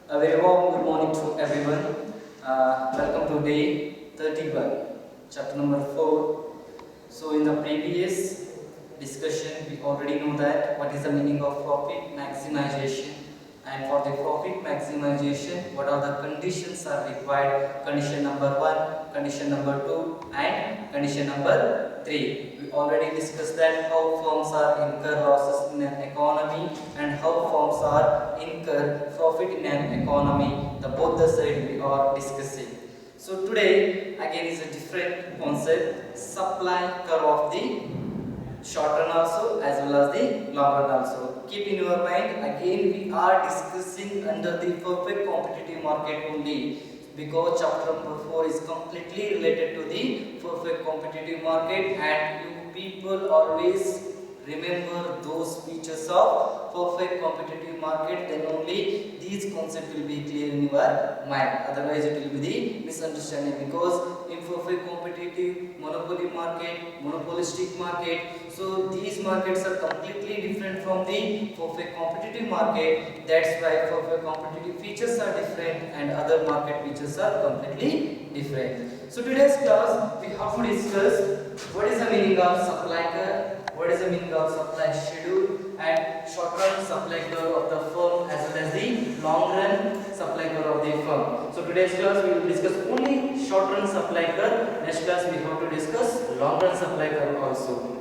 A very warm good morning to everyone. Welcome to day 31, chapter number 4. So, in the previous discussion, we already know that what is the meaning of profit maximization, and for the profit maximization, what are the conditions are required. Condition number 1, condition number 2, and condition number 3. We already discussed that how firms are incur losses in an economy and how firms are incur profit in an economy. The both the side we are discussing. So today again is a different concept, supply curve of the short run also as well as the long run also. Keep in your mind, again we are discussing under the perfect competitive market only, because chapter number 4 is completely related to the perfect competitive market, and you people always remember those features of perfect competitive market, then only these concepts will be clear in your mind. Otherwise it will be the misunderstanding, because in perfect competitive, monopoly market, monopolistic market, so these markets are completely different from the perfect competitive market. That's why perfect competitive features are different and other market features are completely different. So today's class we have to discuss what is the meaning of supply curve, what is the meaning of supply schedule, and short run supply curve of the firm as well as the long run supply curve of the firm. So today's class we will discuss only short run supply curve. Next class we have to discuss long run supply curve also.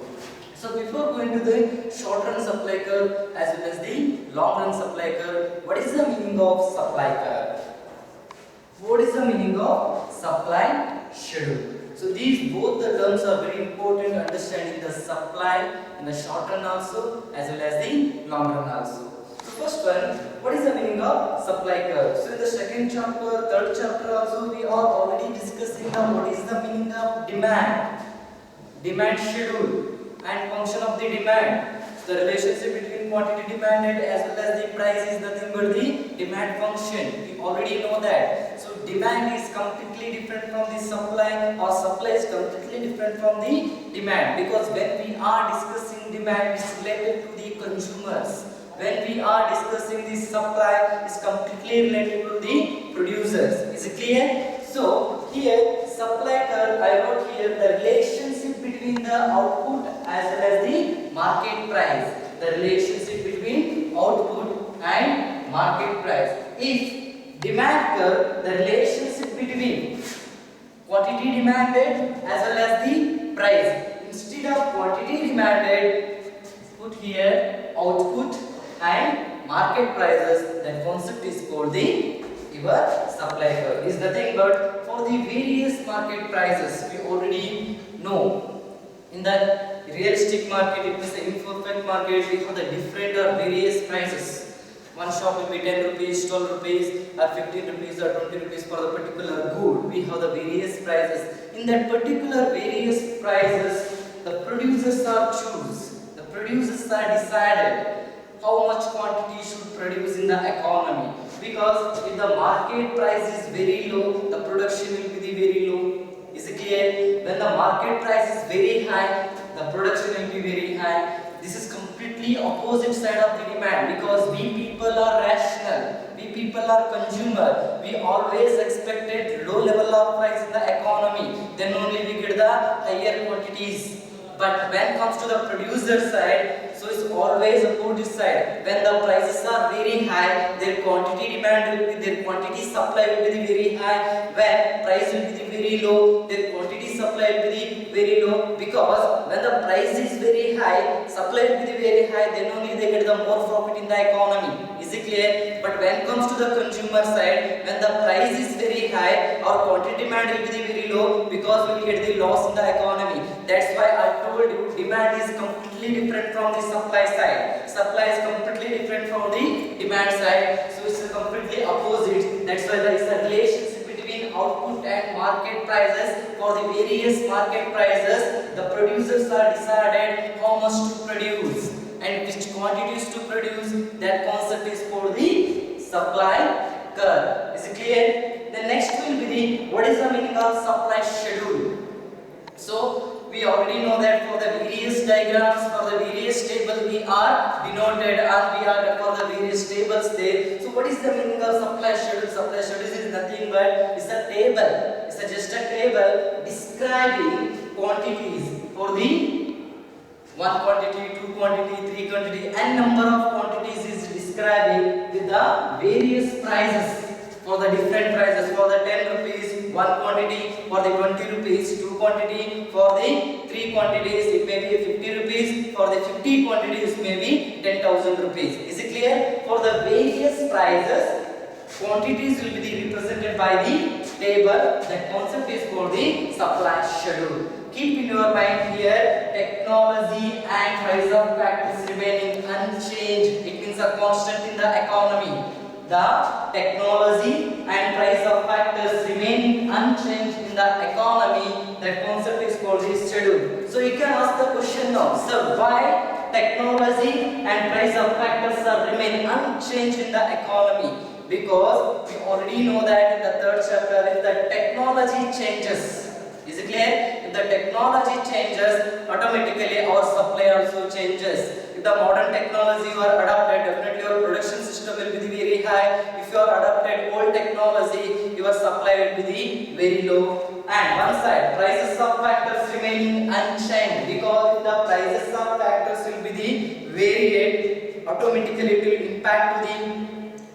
So before going to the short run supply curve as well as the long run supply curve, what is the meaning of supply curve? What is the meaning of supply schedule? So these both the terms are very important, understanding the supply in the short run also as well as the long run also. So first one, what is the meaning of supply curve? So in the second chapter, third chapter also we are already discussing what is the meaning of demand schedule and function of the demand. The relationship between quantity demanded as well as the price is nothing but the demand function. We already know that. So demand is completely different from the supply, or supply is completely different from the demand, because when we are discussing demand, it's related to the consumers. When we are discussing the supply, it's completely related to the producers. Is it clear? So here supply curve, I wrote here the relationship between the output as well as the market price. The relationship between output and market price. If demand curve, the relationship between quantity demanded as well as the price. Instead of quantity demanded, put here output and market prices. That concept is called the your supply curve. Is nothing but for the various market prices. We already know in the realistic market, it means the imperfect market, we have the different or various prices. One shop will be 10 rupees, 12 rupees, or 15 rupees, or 20 rupees for the particular good. We have the various prices. In that particular various prices, the producers are choose. The producers are decided how much quantity should produce in the economy. Because if the market price is very low, the production will be very low. Is it clear? When the market price is very high, the production will be very high. This is completely opposite side of the demand, because we people are rational. We people are consumer. We always expected low level of price in the economy. Then only we get the higher quantities. But when it comes to the producer side, so it's always opposite side. When the prices are very high, their quantity demand will be, their quantity supply will be very high. When price will be very low, their quantity supply will be very low. Because when the price is very high, supply will be very high, then only they get the more profit in the economy. Is it clear? But when it comes to the consumer side, when the price is very high, our quantity demand will be very low, because we will get the loss in the economy. That's why I told you demand is completely different from the supply side. Supply is completely different from the demand side. So it's completely opposite. That's why there is a relationship between output and market prices. For the various market prices, the producers are decided how much to produce and which quantities to produce. That concept is for the supply curve. Is it clear? The next will be the what is the meaning of supply schedule. So we already know that for the various diagrams, for the various table we are denoted, and we are for the various tables there. So what is the meaning of supply table. It's just a table describing quantities for the one quantity, two quantity, three quantity, and number of quantities is describing with the various prices for the different prices. For the 10 rupees one quantity, for the 20 rupees two quantity, for the three quantities it may be 50 rupees, for the 50 quantities may be 10,000 rupees. Is it clear? For the various prices, quantities will be represented by the table. That concept is called the supply schedule. Keep in your mind here, technology and price of factors remaining unchanged. It means a constant in the economy. The technology and price of factors remaining unchanged in the economy. That concept is called the schedule. So you can ask the question now, sir, why technology and price of factors are remaining unchanged in the economy? Because we already know that in the third chapter, if the technology changes, is it clear? If the technology changes, automatically our supply also changes. If the modern technology you are adopted, definitely your production system will be very high. If you are adopted old technology, your supply will be very low. And one side, prices of factors remaining unchanged, because if the prices of factors will be varied, automatically it will impact to the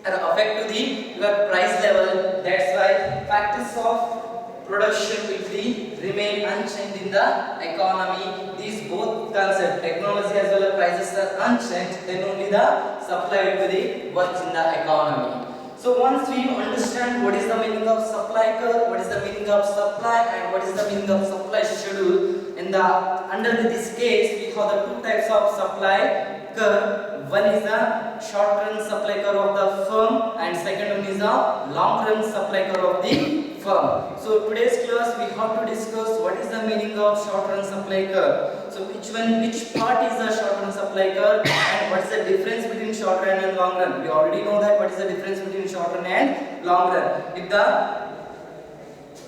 affect to the your price level. That's why factors of production will be remain unchanged in the economy. These both concepts, technology as well as prices are unchanged, then only the supply will be works in the economy. So once we understand what is the meaning of supply curve, what is the meaning of supply, and what is the meaning of supply schedule, in the under this case we have the two types of supply curve. One is the short run supply curve of the firm, and second one is the long run supply curve of the firm. So today's class we have to discuss what is the meaning of short run supply curve. So which part is the short run supply curve, and what is the difference between short run and long run? We already know that what is the difference between short run and long run. If the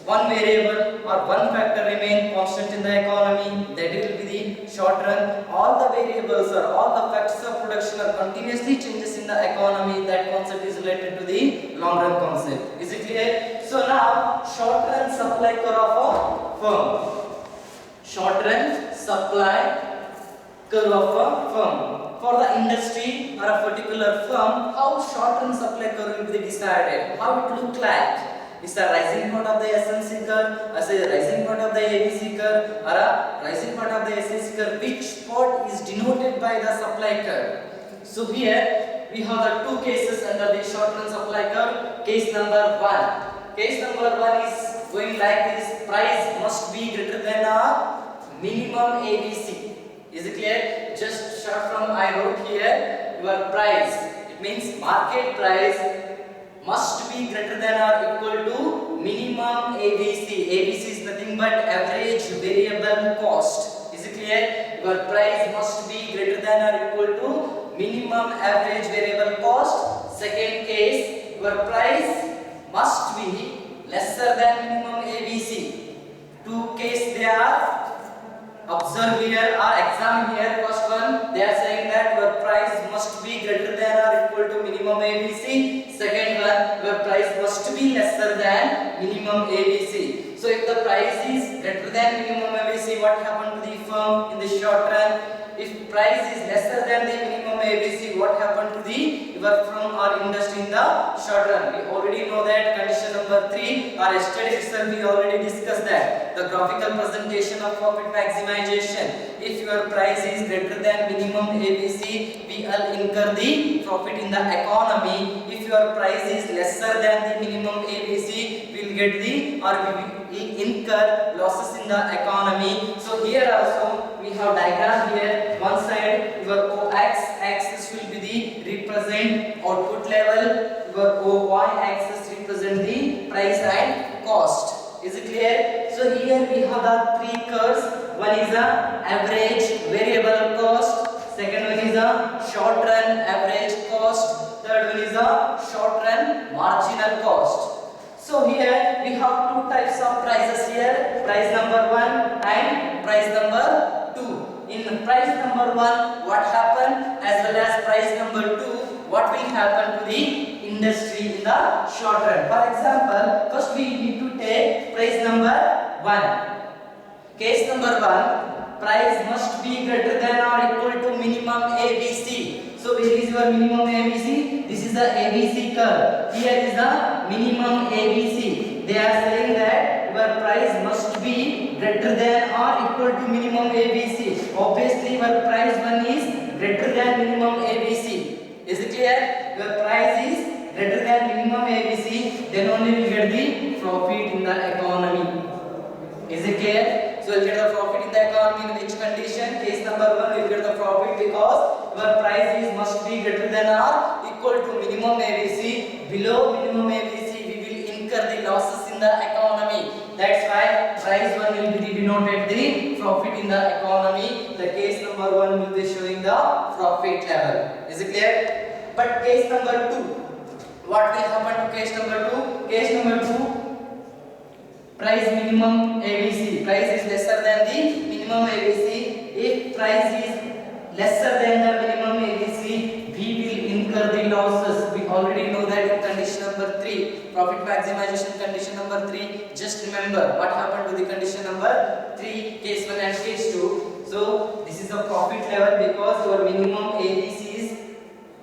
one variable or one factor remain constant in the economy, that will be the short run. All the variables or all the factors of production are continuously changes in the economy. That concept is related to the long run concept. Is it clear? So now short run supply curve of a firm. Short run supply curve of a firm. For the industry or a particular firm, how short run supply curve will be decided? How it look like? Is the rising part of the SNC curve, as a rising part of the ABC curve, or a rising part of the SNC curve? Which part is denoted by the supply curve? So here we have the two cases under the short run supply curve. Case number one. Case number one is going like this: price must be greater than a minimum ABC. Is it clear? Just short from I wrote here your price. It means market price must be greater than or equal to minimum ABC. ABC is nothing but average variable cost. Is it clear? Your price must be greater than or equal to minimum average variable cost. Second case, your price must be lesser than minimum ABC. Two cases they are observe here or examine here. First one, they are saying that your price must be greater than or equal to minimum ABC. Second one, your price must be lesser than minimum ABC. So if the price is greater than minimum ABC, what happened to the firm in the short run? If price is lesser than the minimum ABC, what happened to the your firm or industry in the short run? We already know that condition number 3, or yesterday itself we already discussed that the graphical presentation of profit maximization. If your price is greater than minimum ABC, we will incur the profit in the economy. If your price is lesser than the minimum ABC, we will get the or we will incur losses in the economy. So here also we have diagram here. One side your OX axis will be the represent output level, your OY axis represent the price and cost. Is it clear? So here we have the three curves. One is the average variable cost, second one is the short run average cost, third one is the short run marginal cost. So here we have two types of prices here, price number 1 and price number 2. In price number 1, what happened, as well as price number 2, what will happen to the industry in the short run. For example, first we need to take price number 1. Case number 1, price must be greater than or equal to minimum ABC. So where is your minimum ABC? This is the ABC curve. Here is the minimum ABC. They are saying that your price must be greater than or equal to minimum ABC. Obviously your price 1 is greater than minimum ABC. Is it clear? Your price is greater than minimum ABC, then only we get the profit in the economy. Is it clear? So we'll get the profit in the economy in which condition? Case number 1, we'll get the profit because your price is must be greater than or equal to minimum ABC. Below minimum ABC, we will incur the losses in the economy. That's why price 1 will be denoted the profit in the economy. The case number 1 will be showing the profit level. Is it clear? But case number 2, what will happen to case number 2? Case number 2, price minimum ABC. Price is lesser than the minimum ABC. If price is lesser than the minimum ABC, we will incur the losses. We already know that in condition number 3, profit maximization condition number 3. Just remember what happened to the condition number 3, case 1 and case 2. So this is the profit level because your minimum ABC is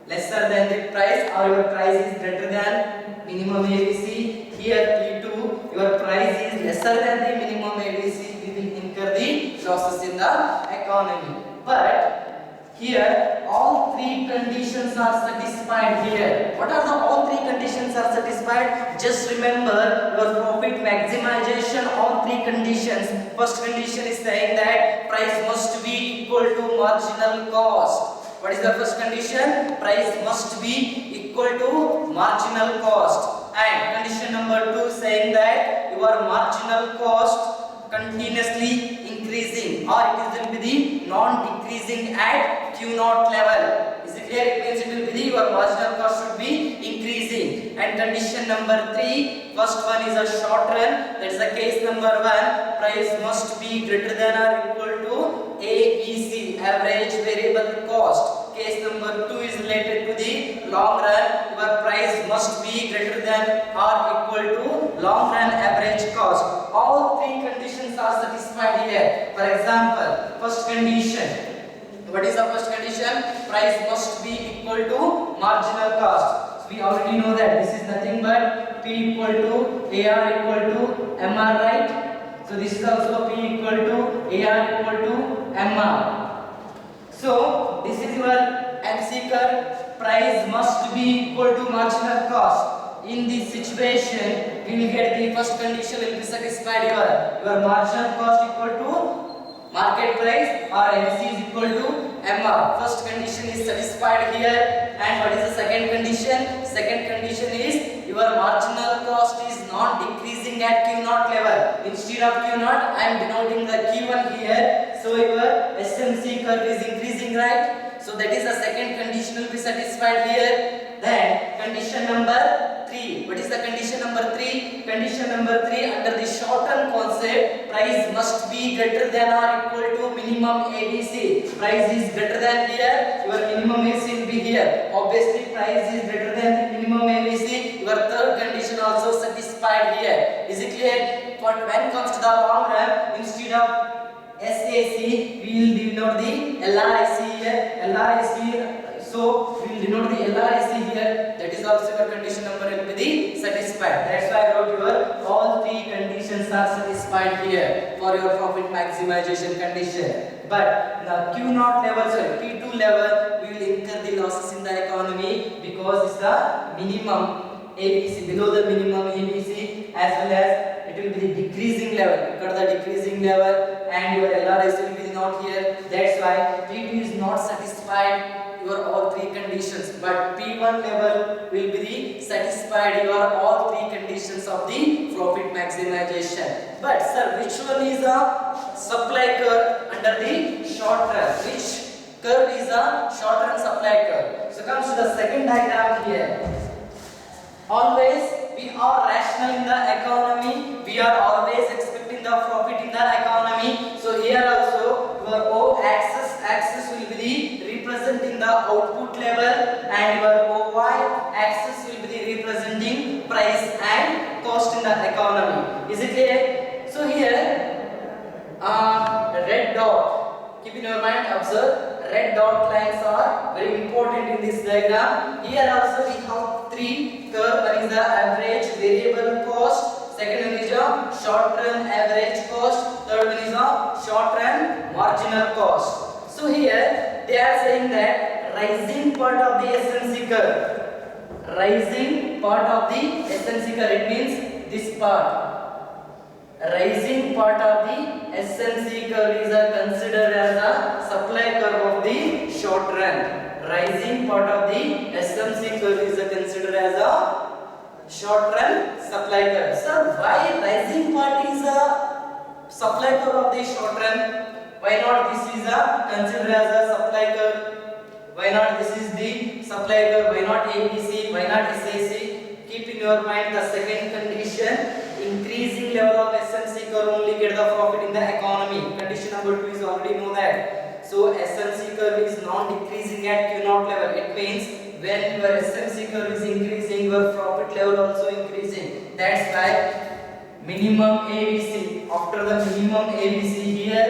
lesser than the price or your price is greater than minimum ABC. Here P2, your price is lesser than the minimum ABC, we will incur the losses in the economy. But here all 3 conditions are satisfied here. What are the all 3 conditions are satisfied? Just remember your profit maximization, all 3 conditions. First condition is saying that price must be equal to marginal cost. What is the first condition? Price must be equal to marginal cost. And condition number 2 saying that your marginal cost continuously increasing or it will be the non-decreasing at Q0 level. Is it clear? It means it will be the your marginal cost should be increasing. And condition number 3, first one is a short run. That is the case number 1. Price must be greater than or equal to ABC, average variable cost. Case number 2 is related to the long run. Your price must be greater than or equal to long run average cost. All 3 conditions are satisfied here. For example, first condition. What is the first condition? Price must be equal to marginal cost. So we already know that this is nothing but P equal to AR equal to MR, right? So this is also P equal to AR equal to MR. So this is your MC curve. Price must be equal to marginal cost. In this situation, we will get the first condition will be satisfied. Your marginal cost equal to market price or MC is equal to MR. First condition is satisfied here. And what is the second condition? Second condition is your marginal cost is not decreasing at Q0 level. Instead of Q0, I am denoting the Q1 here. So your SMC curve is increasing, right? So that is the second condition will be satisfied here. Then condition number 3. What is the condition number 3? Condition number 3 under the short term concept, price must be greater than or equal to minimum ABC. Price is greater than here, your minimum ABC will be here. Obviously price is greater than the minimum ABC. Your third condition also satisfied here. Is it clear? But when comes to the long run, instead of SAC, we will denote the LRIC here. LRIC. So we will denote the LRIC here. That is also your condition number will be the satisfied. That's why I wrote your all 3 conditions are satisfied here for your profit maximization condition. But the Q0 level, sorry, P2 level, we will incur the losses in the economy because it's the minimum ABC, below the minimum ABC, as well as it will be the decreasing level. Look at the decreasing level, and your LRIC will be not here. That's why P2 is not satisfied your all 3 conditions, but P1 level will be the satisfied your all 3 conditions of the profit maximization. But sir, which one is a supply curve under the short run? Which curve is a short run supply curve? So comes to the second diagram here. Always we are rational in the economy. We are always expecting the profit in the economy. So here also your O axis will be the representing the output level, and your OY axis will be the in the economy. Is it clear? So here red dot, keep in your mind, observe, red dot lines are very important in this diagram. Here also we have three curve. One is the average variable cost, second one is a short run average cost, third one is a short run marginal cost. So here they are saying that rising part of the SNC curve, rising part of the SNC curve, it means this part, rising part of the SNC curve is considered as a supply curve of the short run. Rising part of the SNC curve is considered as a short run supply curve. Sir, why rising part is a supply curve of the short run? Why not this is considered as a supply curve? Why not this is the supply curve? Why not ABC? Why not SAC? Keep in your mind the second condition. Increasing level of SNC curve only get the profit in the economy. Condition number 2 is already know that. So SNC curve is not decreasing at Q0 level. It means when your SNC curve is increasing, your profit level also increasing. That's why minimum ABC. After the minimum ABC here,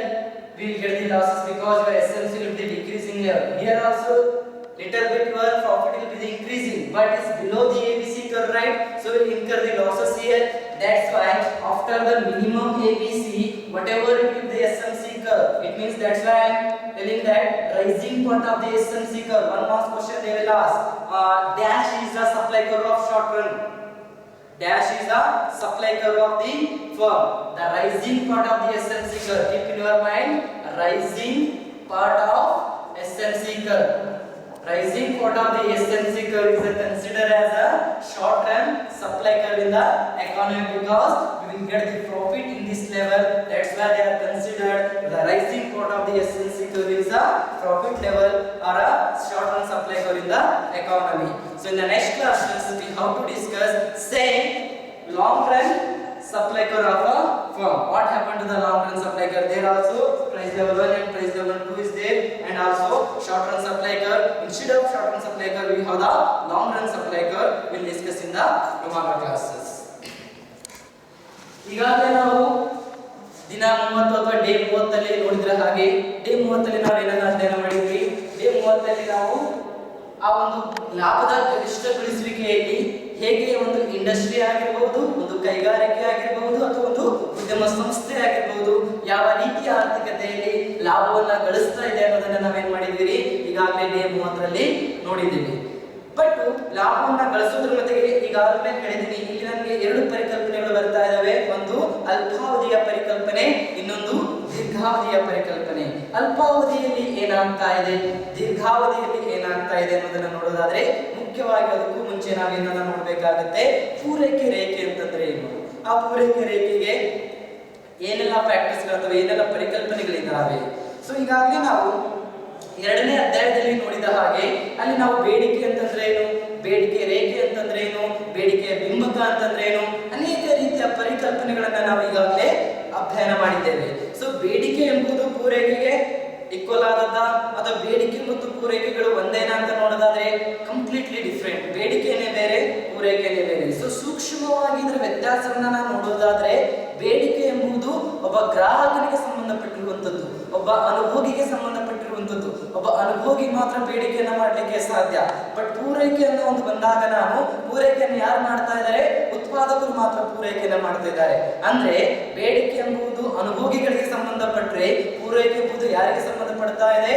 we will get the losses because your SNC will be decreasing level. Here also little bit your profit will be increasing, but it's below the ABC curve, right? So we'll incur the losses here. That's why after the minimum ABC, whatever it will be the SNC curve, it means that's why I'm telling that rising part of the SNC curve. One last question they will ask. Dash is the supply curve of short run. Dash is the supply curve of the firm. The rising part of the SNC curve. Keep in your mind, rising part of SNC curve. Rising part of the SNC curve is considered as a short run supply curve in the economy because we will get the profit in this level. That's why they are considered the rising part of the SNC curve is a profit level or a short run supply curve in the economy. So in the next class we have to discuss same long run supply curve of a firm. What happened to the long run supply curve? There also price level 1 and price level 2 is there, and also short run supply curve. Instead of short run supply curve, we have the long run supply curve. We'll discuss in the tomorrow classes. ಈಗಾಗಲೇ ನಾವು ದಿನ 30 ಅಥವಾ day 30 ಅಲ್ಲಿ ನೋಡಿದ್ರೆ ಹಾಗೆ day 30 ಅಲ್ಲಿ ನಾವು ಏನನ್ನ ಅಧ್ಯಯನ ಮಾಡಿದ್ವಿ. ಡೇ 30 ಅಲ್ಲಿ ನಾವು ಆ ಒಂದು ಲಾಭದ ಗರಿಷ್ಠಗೊಳಿಸುವಿಕೆಯಲ್ಲಿ ಹೇಗೆ ಒಂದು ಇಂಡಸ್ಟ್ರಿ ಆಗಿರಬಹುದು, ಒಂದು ಕೈಗಾರಿಕೆ ಆಗಿರಬಹುದು ಅಥವಾ ಒಂದು ಉದ್ಯಮ ಸಂಸ್ಥೆ ಆಗಿರಬಹುದು, ಯಾವ ರೀತಿಯ ಆರ್ಥಿಕತೆಯಲ್ಲಿ ಲಾಭವನ್ನ ಗಳಿಸ್ತಾ ಇದೆ ಅನ್ನೋದನ್ನ ನಾವೇನ್ ಮಾಡಿದ್ವಿ ಈಗಾಗಲೇ ಡೇ 30 ರಲ್ಲಿ ನೋಡಿದ್ದೀವಿ. ಬಟ್ ಲಾಭವನ್ನ ಗಳಿಸೋದ್ರ ಜೊತೆಗೆ ಈಗಾಗಲೇ ಹೇಳಿದೀನಿ, ಇಲ್ಲಿ ನನಗೆ ಎರಡು ಪರಿಕಲ್ಪನೆಗಳು ಬರ್ತಾ ಇದಾವೆ. ಒಂದು ಅಲ್ಪಾವಧಿಯ ಪರಿಕಲ್ಪನೆ, ಇನ್ನೊಂದು ದೀರ್ಘಾವಧಿಯ ಪರಿಕಲ್ಪನೆ. ಅಲ್ಪಾವಧಿಯಲ್ಲಿ ಏನಾಗ್ತಾ ಇದೆ, ದೀರ್ಘಾವಧಿಯಲ್ಲಿ ಏನಾಗ್ತಾ ಇದೆ ಅನ್ನೋದನ್ನ ನೋಡೋದಾದ್ರೆ ಮುಖ್ಯವಾಗಿ ಅದಕ್ಕೂ ಮುಂಚೆ ನಾವೇನನ್ನ ನೋಡ್ಬೇಕಾಗತ್ತೆ, ಪೂರೈಕೆ ರೇಖೆ ಅಂತಂದ್ರೆ ಏನು, ಆ ಪೂರೈಕೆ ರೇಖೆಗೆ ಏನೆಲ್ಲ ಫ್ಯಾಕ್ಟರ್ಸ್ ಗಳಿದಾವೆ, ಏನೆಲ್ಲ ಪರಿಕಲ್ಪನೆಗಳಿದ್ದಾವೆ. ಸೊ ಈಗಾಗಲೇ ನಾವು ಎರಡನೇ ಅಧ್ಯಾಯದಲ್ಲಿ ನೋಡಿದ ಹಾಗೆ ಅಲ್ಲಿ ನಾವು ಬೇಡಿಕೆ ಅಂತಂದ್ರೆ ಏನು, ಬೇಡಿಕೆ ರೇಖೆ ಅಂತಂದ್ರೆ ಏನು, ಬೇಡಿಕೆಯ ಬಿಂಬಕ ಅಂತಂದ್ರೆ ಏನು, ಅನೇಕ ರೀತಿಯ ಪರಿಕಲ್ಪನೆಗಳನ್ನ ನಾವು ಈಗಾಗಲೇ ಅಧ್ಯಯನ ಮಾಡಿದ್ದೇವೆ. ಸೊ ಬೇಡಿಕೆ ಎಂಬುದು ಪೂರೈಕೆಗೆ ಈಕ್ವಲ್ ಆದದ್ದ ಅಥವಾ ಬೇಡಿಕೆ ಮತ್ತು ಪೂರೈಕೆಗಳು ಒಂದೇನಾ ಅಂತ ನೋಡೋದಾದ್ರೆ ಕಂಪ್ಲೀಟ್ಲಿ ಡಿಫ್ರೆಂಟ್. ಬೇಡಿಕೆನೇ ಬೇರೆ, ಪೂರೈಕೆನೇ ಬೇರೆ. ಸೊ ಸೂಕ್ಷ್ಮವಾಗಿ ಇದರ ವ್ಯತ್ಯಾಸವನ್ನ ನಾವು ನೋಡೋದಾದ್ರೆ ಬೇಡಿಕೆ ಎಂಬುದು ಒಬ್ಬ ಗ್ರಾಹಕನಿಗೆ ಸಂಬಂಧಪಟ್ಟಿರುವಂತದ್ದು, ಒಬ್ಬ ಅನುಭೋಗಿಗೆ ಸಂಬಂಧಪಟ್ಟಿರುವಂತದ್ದು. ಒಬ್ಬ ಅನುಭೋಗಿ ಮಾತ್ರ ಬೇಡಿಕೆಯನ್ನ ಮಾಡಲಿಕ್ಕೆ ಸಾಧ್ಯ. ಬಟ್ ಪೂರೈಕೆಯನ್ನು ಒಂದು ಬಂದಾಗ ನಾನು ಪೂರೈಕೆಯನ್ನು ಯಾರು ಮಾಡ್ತಾ ಇದ್ದಾರೆ, ಉತ್ಪಾದಕರು ಮಾತ್ರ ಪೂರೈಕೆಯನ್ನ ಮಾಡ್ತಾ ಇದ್ದಾರೆ. ಅಂದ್ರೆ ಬೇಡಿಕೆ ಎಂಬುದು ಅನುಭೋಗಿಗಳಿಗೆ ಸಂಬಂಧಪಟ್ಟರೆ ಪೂರೈಕೆ ಎಂಬುದು ಯಾರಿಗೆ ಸಂಬಂಧಪಡ್ತಾ ಇದೆ,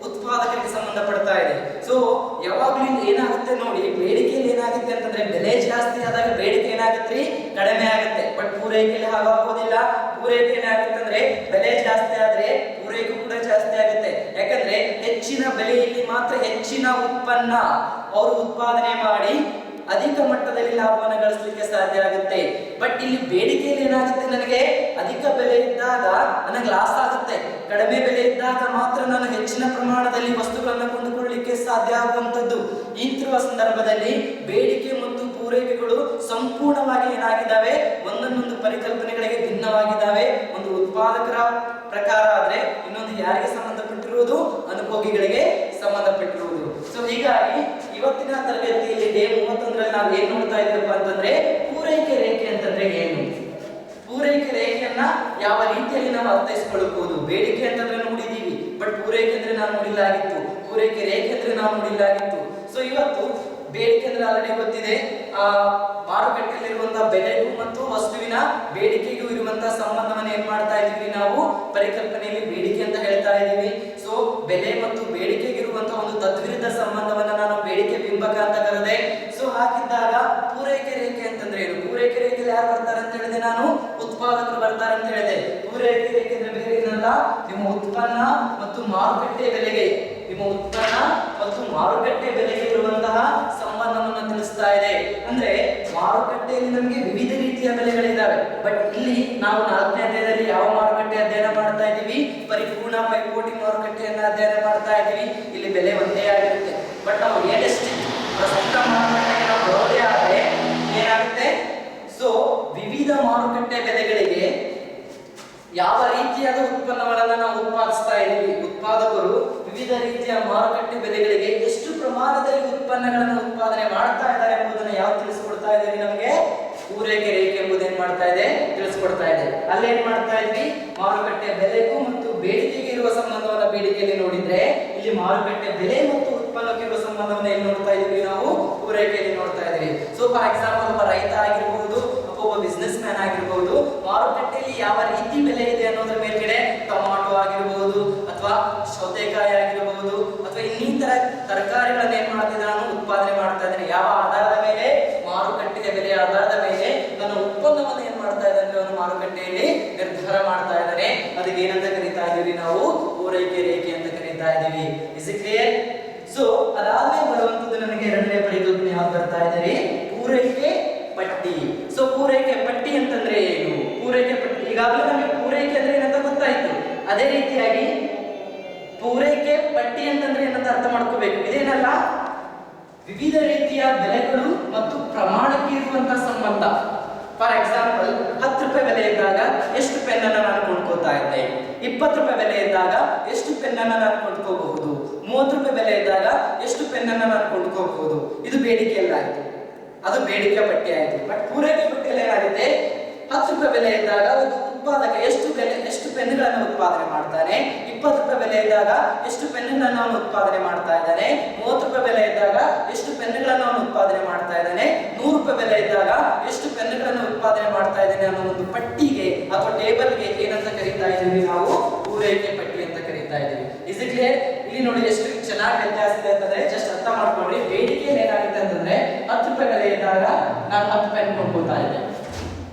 ಉತ್ಪಾದಕರಿಗೆ ಸಂಬಂಧಪಡ್ತಾ ಇದೆ. ಸೊ ಯಾವಾಗ್ಲೂ ಏನಾಗುತ್ತೆ ನೋಡಿ, ಬೇಡಿಕೆಯಲ್ಲಿ ಏನಾಗುತ್ತೆ ಅಂತಂದ್ರೆ ಬೆಲೆ ಜಾಸ್ತಿ ಆದಾಗ ಬೇಡಿಕೆ ಏನಾಗುತ್ತೆ, ಕಡಿಮೆ ಆಗುತ್ತೆ. ಬಟ್ ಪೂರೈಕೆಯಲ್ಲಿ ಹಾಗಾಗೋದಿಲ್ಲ. ಪೂರೈಕೆ ಏನಾಗುತ್ತೆ ಅಂದ್ರೆ ಬೆಲೆ ಜಾಸ್ತಿ ಆದ್ರೆ ಪೂರೈಕೆ ಕೂಡ ಜಾಸ್ತಿ ಆಗುತ್ತೆ. ಯಾಕಂದ್ರೆ ಹೆಚ್ಚಿನ ಬೆಲೆಯಲ್ಲಿ ಮಾತ್ರ ಹೆಚ್ಚಿನ ಉತ್ಪನ್ನ ಅವರು ಉತ್ಪಾದನೆ ಮಾಡಿ ಅಧಿಕ ಮಟ್ಟದಲ್ಲಿ ಲಾಭವನ್ನು ಗಳಿಸಲಿಕ್ಕೆ ಸಾಧ್ಯ ಆಗುತ್ತೆ. ಬಟ್ ಇಲ್ಲಿ ಬೇಡಿಕೆಯಲ್ಲಿ ಏನಾಗುತ್ತೆ, ನನಗೆ ಅಧಿಕ ಬೆಲೆ ಇದ್ದಾಗ ನನಗೆ ಲಾಸ್ ಆಗುತ್ತೆ, ಕಡಿಮೆ ಬೆಲೆ ಇದ್ದಾಗ ಮಾತ್ರ ನಾನು ಹೆಚ್ಚಿನ ಪ್ರಮಾಣದಲ್ಲಿ ವಸ್ತುಗಳನ್ನು ಕೊಂಡುಕೊಳ್ಳಲಿಕ್ಕೆ ಸಾಧ್ಯ ಆಗುವಂತದ್ದು. ಇಂತಿರುವ ಸಂದರ್ಭದಲ್ಲಿ ಬೇಡಿಕೆ ಮತ್ತು ಪೂರೈಕೆಗಳು ಸಂಪೂರ್ಣವಾಗಿ ಏನಾಗಿದ್ದಾವೆ, ಒಂದೊಂದೊಂದು ಪರಿಕಲ್ಪನೆಗಳಿಗೆ ಭಿನ್ನವಾಗಿದ್ದಾವೆ. ಒಂದು ಉತ್ಪಾದಕರ ಪ್ರಕಾರ ಆದ್ರೆ ಇನ್ನೊಂದು ಯಾರಿಗೆ ಸಂಬಂಧಪಟ್ಟಿರುವುದು, ಅನುಭೋಗಿಗಳಿಗೆ ಸಂಬಂಧಪಟ್ಟಿರುವುದು. ಸೊ ಹೀಗಾಗಿ ಇವತ್ತಿನ ತರಗತಿಯಲ್ಲಿ ಡೇ 31ರಲ್ಲಿ ನಾವು ಏನ್ ನೋಡ್ತಾ ಇದ್ದೇವೆ ಅಂತಂದ್ರೆ ಪೂರೈಕೆ ರೇಖೆ ಅಂತ ಅಂತಂದ್ರೆ ಏನು? ಪೂರೈಕೆ ರೇಖೆಯನ್ನ ಯಾವ ರೀತಿಯಲ್ಲಿ ನಾವು ಅರ್ಥೈಸಿಕೊಳ್ಳಬಹುದು? ಬೇಡಿಕೆ ಅಂತಂದ್ರೆ ನೋಡಿದೀವಿ, ಬಟ್ ಪೂರೈಕೆ ಅಂದ್ರೆ ನಾವು ನೋಡಿಲಾಗಿತ್ತು, ಪೂರೈಕೆ ರೇಖೆ ಅಂದ್ರೆ ನಾವು ನೋಡಿಲಾಗಿತ್ತು. ಸೊ ಇವತ್ತು ಬೇಡಿಕೆ ಅಂದ್ರೆ ಆಲ್ರೆಡಿ ಗೊತ್ತಿದೆ, ಮಾರುಕಟ್ಟೆಯಲ್ಲಿರುವಂತಹ ಬೆಲೆಗೂ ಮತ್ತು ವಸ್ತುವಿನ ಬೇಡಿಕೆಗೂ ಇರುವಂತಹ ಸಂಬಂಧವನ್ನು ಏನ್ ಮಾಡ್ತಾ ಇದೀವಿ ನಾವು ಪರಿಕಲ್ಪನೆಯಲ್ಲಿ ಬೇಡಿಕೆ ಅಂತ ಹೇಳ್ತಾ ಇದೀವಿ. ಸೊ ಬೆಲೆ ಮತ್ತು ಬೇಡಿಕೆಗಿರುವಂತಹ ಒಂದು ತದ್ವಿರುದ್ಧ ಸಂಬಂಧವನ್ನ ನಾನು ಬೇಡಿಕೆ ಬಿಂಬಕ ಅಂತ ಕರೆದೆ. ಸೊ ಹಾಗಿದ್ದಾಗ ಪೂರೈಕೆ ರೇಖೆ ಅಂತಂದ್ರೆ ಏನು? ಪೂರೈಕೆ ರೇಖೆಯಲ್ಲಿ ಯಾರು ಬರ್ತಾರೆ ಅಂತ ಹೇಳಿದೆ ನಾನು? ಉತ್ಪಾದಕರು ಬರ್ತಾರೆ ಅಂತ ಹೇಳಿದೆ. ಪೂರೈಕೆ ರೇಖೆ ಅಂದ್ರೆ ಬೇರೆ ಏನಲ್ಲ, ನಿಮ್ಮ ಉತ್ಪನ್ನ ಮತ್ತು ಮಾರುಕಟ್ಟೆ ಬೆಲೆಗೆ, ನಿಮ್ಮ ಉತ್ಪನ್ನ ಮತ್ತು ಮಾರುಕಟ್ಟೆ ಬೆಲೆಗೆ ಇರುವಂತಹ ಸಂಬಂಧವನ್ನು ತಿಳಿಸ್ತಾ ಇದೆ. ಅಂದ್ರೆ ಮಾರುಕಟ್ಟೆಯಲ್ಲಿ ನಮಗೆ ವಿವಿಧ ರೀತಿಯ ಬೆಲೆಗಳಿದ್ದಾವೆ, ಬಟ್ ಇಲ್ಲಿ ನಾವು 4ನೇ ಅಧ್ಯಾಯದಲ್ಲಿ ಯಾವ ಮಾರುಕಟ್ಟೆ ಅಧ್ಯಯನ ಮಾಡ್ತಾ ಇದ್ದೀವಿ? ಪರಿಪೂರ್ಣ ಪೈಪೋಟಿ ಮಾರುಕಟ್ಟೆಯನ್ನ ಅಧ್ಯಯನ ಮಾಡ್ತಾ ಇದ್ದೀವಿ. ಇಲ್ಲಿ ಬೆಲೆ ಒಂದೇ ಆಗಿರುತ್ತೆ, ಬಟ್ ನಾವು ರಿಯಲಿಸ್ಟಿಕ್ ಪ್ರಸ್ತುತ ಮಾರುಕಟ್ಟೆಗೆ ನಾವು ಬರೋದೇ ಆದ್ರೆ ಏನಾಗುತ್ತೆ? ಸೊ ವಿವಿಧ ಮಾರುಕಟ್ಟೆ ಬೆಲೆಗಳಿಗೆ ಯಾವ ರೀತಿಯಾದ ಉತ್ಪನ್ನಗಳನ್ನ ನಾವು ಉತ್ಪಾದಿಸ್ತಾ ಇದ್ದೀವಿ, ಉತ್ಪಾದಕರು ವಿವಿಧ ರೀತಿಯ ಮಾರುಕಟ್ಟೆ ಬೆಲೆಗಳಿಗೆ ಎಷ್ಟು ಪ್ರಮಾಣದಲ್ಲಿ ಉತ್ಪನ್ನಗಳನ್ನು ಉತ್ಪಾದನೆ ಮಾಡ್ತಾ ಇದ್ದಾರೆ ಎಂಬುದನ್ನು ಯಾವ ತಿಳಿಸ್ಕೊಡ್ತಾ ಇದ್ದೀವಿ? ನಮಗೆ ಪೂರೈಕೆ ರೇಖೆ ಎಂಬುದು ಏನ್ ಮಾಡ್ತಾ ಇದೆ? ತಿಳಿಸ್ಕೊಡ್ತಾ ಇದೆ. ಅಲ್ಲೇನ್ ಮಾಡ್ತಾ ಇದ್ವಿ? ಮಾರುಕಟ್ಟೆ ಬೆಲೆಗೂ ಮತ್ತು ಬೇಡಿಕೆಗೆ ಇರುವ ಸಂಬಂಧವನ್ನ ಬೇಡಿಕೆಯಲ್ಲಿ ನೋಡಿದ್ರೆ, ಇಲ್ಲಿ ಮಾರುಕಟ್ಟೆ ಬೆಲೆ ಮತ್ತು ಉತ್ಪನ್ನಕ್ಕೆ ಇರುವ ಸಂಬಂಧವನ್ನ ಎಲ್ಲಿ ನೋಡ್ತಾ ಇದೀವಿ? ನಾವು ಪೂರೈಕೆಯಲ್ಲಿ ನೋಡ್ತಾ ಇದೀವಿ. ಸೊ ಫಾರ್ ಎಕ್ಸಾಂಪಲ್, ಒಬ್ಬ ರೈತ ಆಗಿರಬಹುದು, ಒಬ್ಬ ಬಿಸ್ನೆಸ್ ಮ್ಯಾನ್ ಆಗಿರಬಹುದು, ಮಾರುಕಟ್ಟೆಯಲ್ಲಿ ಯಾವ ರೀತಿ ಬೆಲೆ ಇದೆ ಅನ್ನೋದ್ರ ಮೇಲ್ಗಡೆ ಟೊಮಾಟೊ ಆಗಿರಬಹುದು ಅಥವಾ ಸೌತೆಕಾಯಿ ಆಗಿರಬಹುದು ಅಥವಾ ಇನ್ನಿತರ ತರಕಾರಿಗಳನ್ನ ಏನ್ ಮಾಡ್ತಿದ್ದಾನೆ? ನಾನು ಉತ್ಪಾದನೆ ಮಾಡ್ತಾ ಇದ್ದೇನೆ. ಯಾವ ಆಧಾರದ ಮೇಲೆ? ಮಾರುಕಟ್ಟೆಯ ಬೆಲೆಯ ಆಧಾರದ ಮೇಲೆ ನನ್ನ ಉತ್ಪನ್ನವನ್ನು ಏನ್ ಮಾಡ್ತಾ ಇದ್ದಾನೆ? ಅವನು ಮಾರುಕಟ್ಟೆಯಲ್ಲಿ ನಿರ್ಧಾರ ಮಾಡ್ತಾ ಇದ್ದಾನೆ. ಅದಕ್ಕೆ ಏನಂತ ಕರೀತಾ ಇದೀವಿ ನಾವು? ಪೂರೈಕೆ ರೇಖೆ ಅಂತ ಕರೀತಾ ಇದೀವಿ. Is it clear? ಸೊ ಅದಾದ್ಮೇಲೆ ಬರುವಂತದ್ದು ನನಗೆ ಎರಡನೇ ಪರಿಕಲ್ಪನೆ ಯಾವ್ದು ಬರ್ತಾ ಇದ್ದಾರೆ? ಪೂರೈಕೆ ಪಟ್ಟಿ. ಸೊ ಪೂರೈಕೆ ಪಟ್ಟಿ ಅಂತಂದ್ರೆ ಏನು? ಪೂರೈಕೆ ಪಟ್ಟಿ ಈಗಾಗಲೇ ನಮಗೆ ಪೂರೈಕೆ ಅಂದ್ರೆ ಏನಂತ ಗೊತ್ತಾಯ್ತು. ಅದೇ ರೀತಿಯಾಗಿ ಪೂರೈಕೆ ಪಟ್ಟಿ ಅಂತಂದ್ರೆ ಏನಂತ ಅರ್ಥ ಮಾಡ್ಕೋಬೇಕು. ಇದೇನಲ್ಲ, ವಿವಿಧ ರೀತಿಯ ಬೆಲೆಗಳು ಮತ್ತು ಪ್ರಮಾಣಕ್ಕೆ ಇರುವಂತಹ ಸಂಬಂಧ. ಫಾರ್ ಎಕ್ಸಾಂಪಲ್, 10 ರೂಪಾಯಿ ಬೆಲೆ ಇದ್ದಾಗ ಎಷ್ಟು ಪೆನ್ ಅನ್ನ ನಾನು ಕೊಂಡ್ಕೋತಾ ಇದ್ದೆ, 20 ರೂಪಾಯಿ ಬೆಲೆ ಇದ್ದಾಗ ಎಷ್ಟು ಪೆನ್ ಅನ್ನ ನಾನು ಕೊಂಡ್ಕೋಬಹುದು, 30 ರೂಪಾಯಿ ಬೆಲೆ ಇದ್ದಾಗ ಎಷ್ಟು ಪೆನ್ ಅನ್ನ ನಾನು ಕೊಂಡ್ಕೋಬಹುದು. ಇದು ಬೇಡಿಕೆಯಲ್ಲ ಆಯ್ತು, ಅದು ಬೇಡಿಕೆ ಪಟ್ಟಿ ಆಯ್ತು. ಬಟ್ ಪೂರೈಕೆ ಪಟ್ಟಿಯಲ್ಲಿ ಏನಾಗುತ್ತೆ? 10 ರೂಪಾಯಿ ಬೆಲೆ ಇದ್ದಾಗ ಒಂದು ಉತ್ಪಾದಕ ಎಷ್ಟು ಪೆನ್ಗಳನ್ನು ಉತ್ಪಾದನೆ ಮಾಡ್ತಾನೆ, 20 ರೂಪಾಯಿ ಬೆಲೆ ಇದ್ದಾಗ ಎಷ್ಟು ಪೆನ್ಗಳನ್ನು ಅವನು ಉತ್ಪಾದನೆ ಮಾಡ್ತಾ ಇದ್ದಾನೆ, 30 ರೂಪಾಯಿ ಬೆಲೆ ಇದ್ದಾಗ ಎಷ್ಟು ಪೆನ್ಗಳನ್ನು ಅವನು ಉತ್ಪಾದನೆ ಮಾಡ್ತಾ ಇದ್ದಾನೆ, 100 ರೂಪಾಯಿ ಬೆಲೆ ಇದ್ದಾಗ ಎಷ್ಟು ಪೆನ್ಗಳನ್ನು ಉತ್ಪಾದನೆ ಮಾಡ್ತಾ ಇದ್ದಾನೆ ಅನ್ನೋ ಒಂದು ಪಟ್ಟಿಗೆ ಅಥವಾ ಟೇಬಲ್ಗೆ ಏನಂತ ಕರೀತಾ ಇದ್ದೀವಿ ನಾವು? ಪೂರೈಕೆ ಪಟ್ಟಿ ಅಂತ ಕರೀತಾ ಇದ್ದೀವಿ. Is it clear? ಇಲ್ಲಿ ನೋಡಿ ಎಷ್ಟು ಚೆನ್ನಾಗಿ ವ್ಯತ್ಯಾಸ ಇದೆ ಅಂತಂದ್ರೆ ಜಸ್ಟ್ ಅರ್ಥ ಮಾಡ್ಕೊಳ್ಳಿ. ಬೇಡಿಕೆಯಲ್ಲಿ ಏನಾಗುತ್ತೆ ಅಂತಂದ್ರೆ 10 ರೂಪಾಯಿ ಬೆಲೆ ಇದ್ದಾಗ ನಾನು 10 ಪೆನ್ ಕೊಂಡ್ಕೊಳ್ತಾ ಇದ್ದೆ.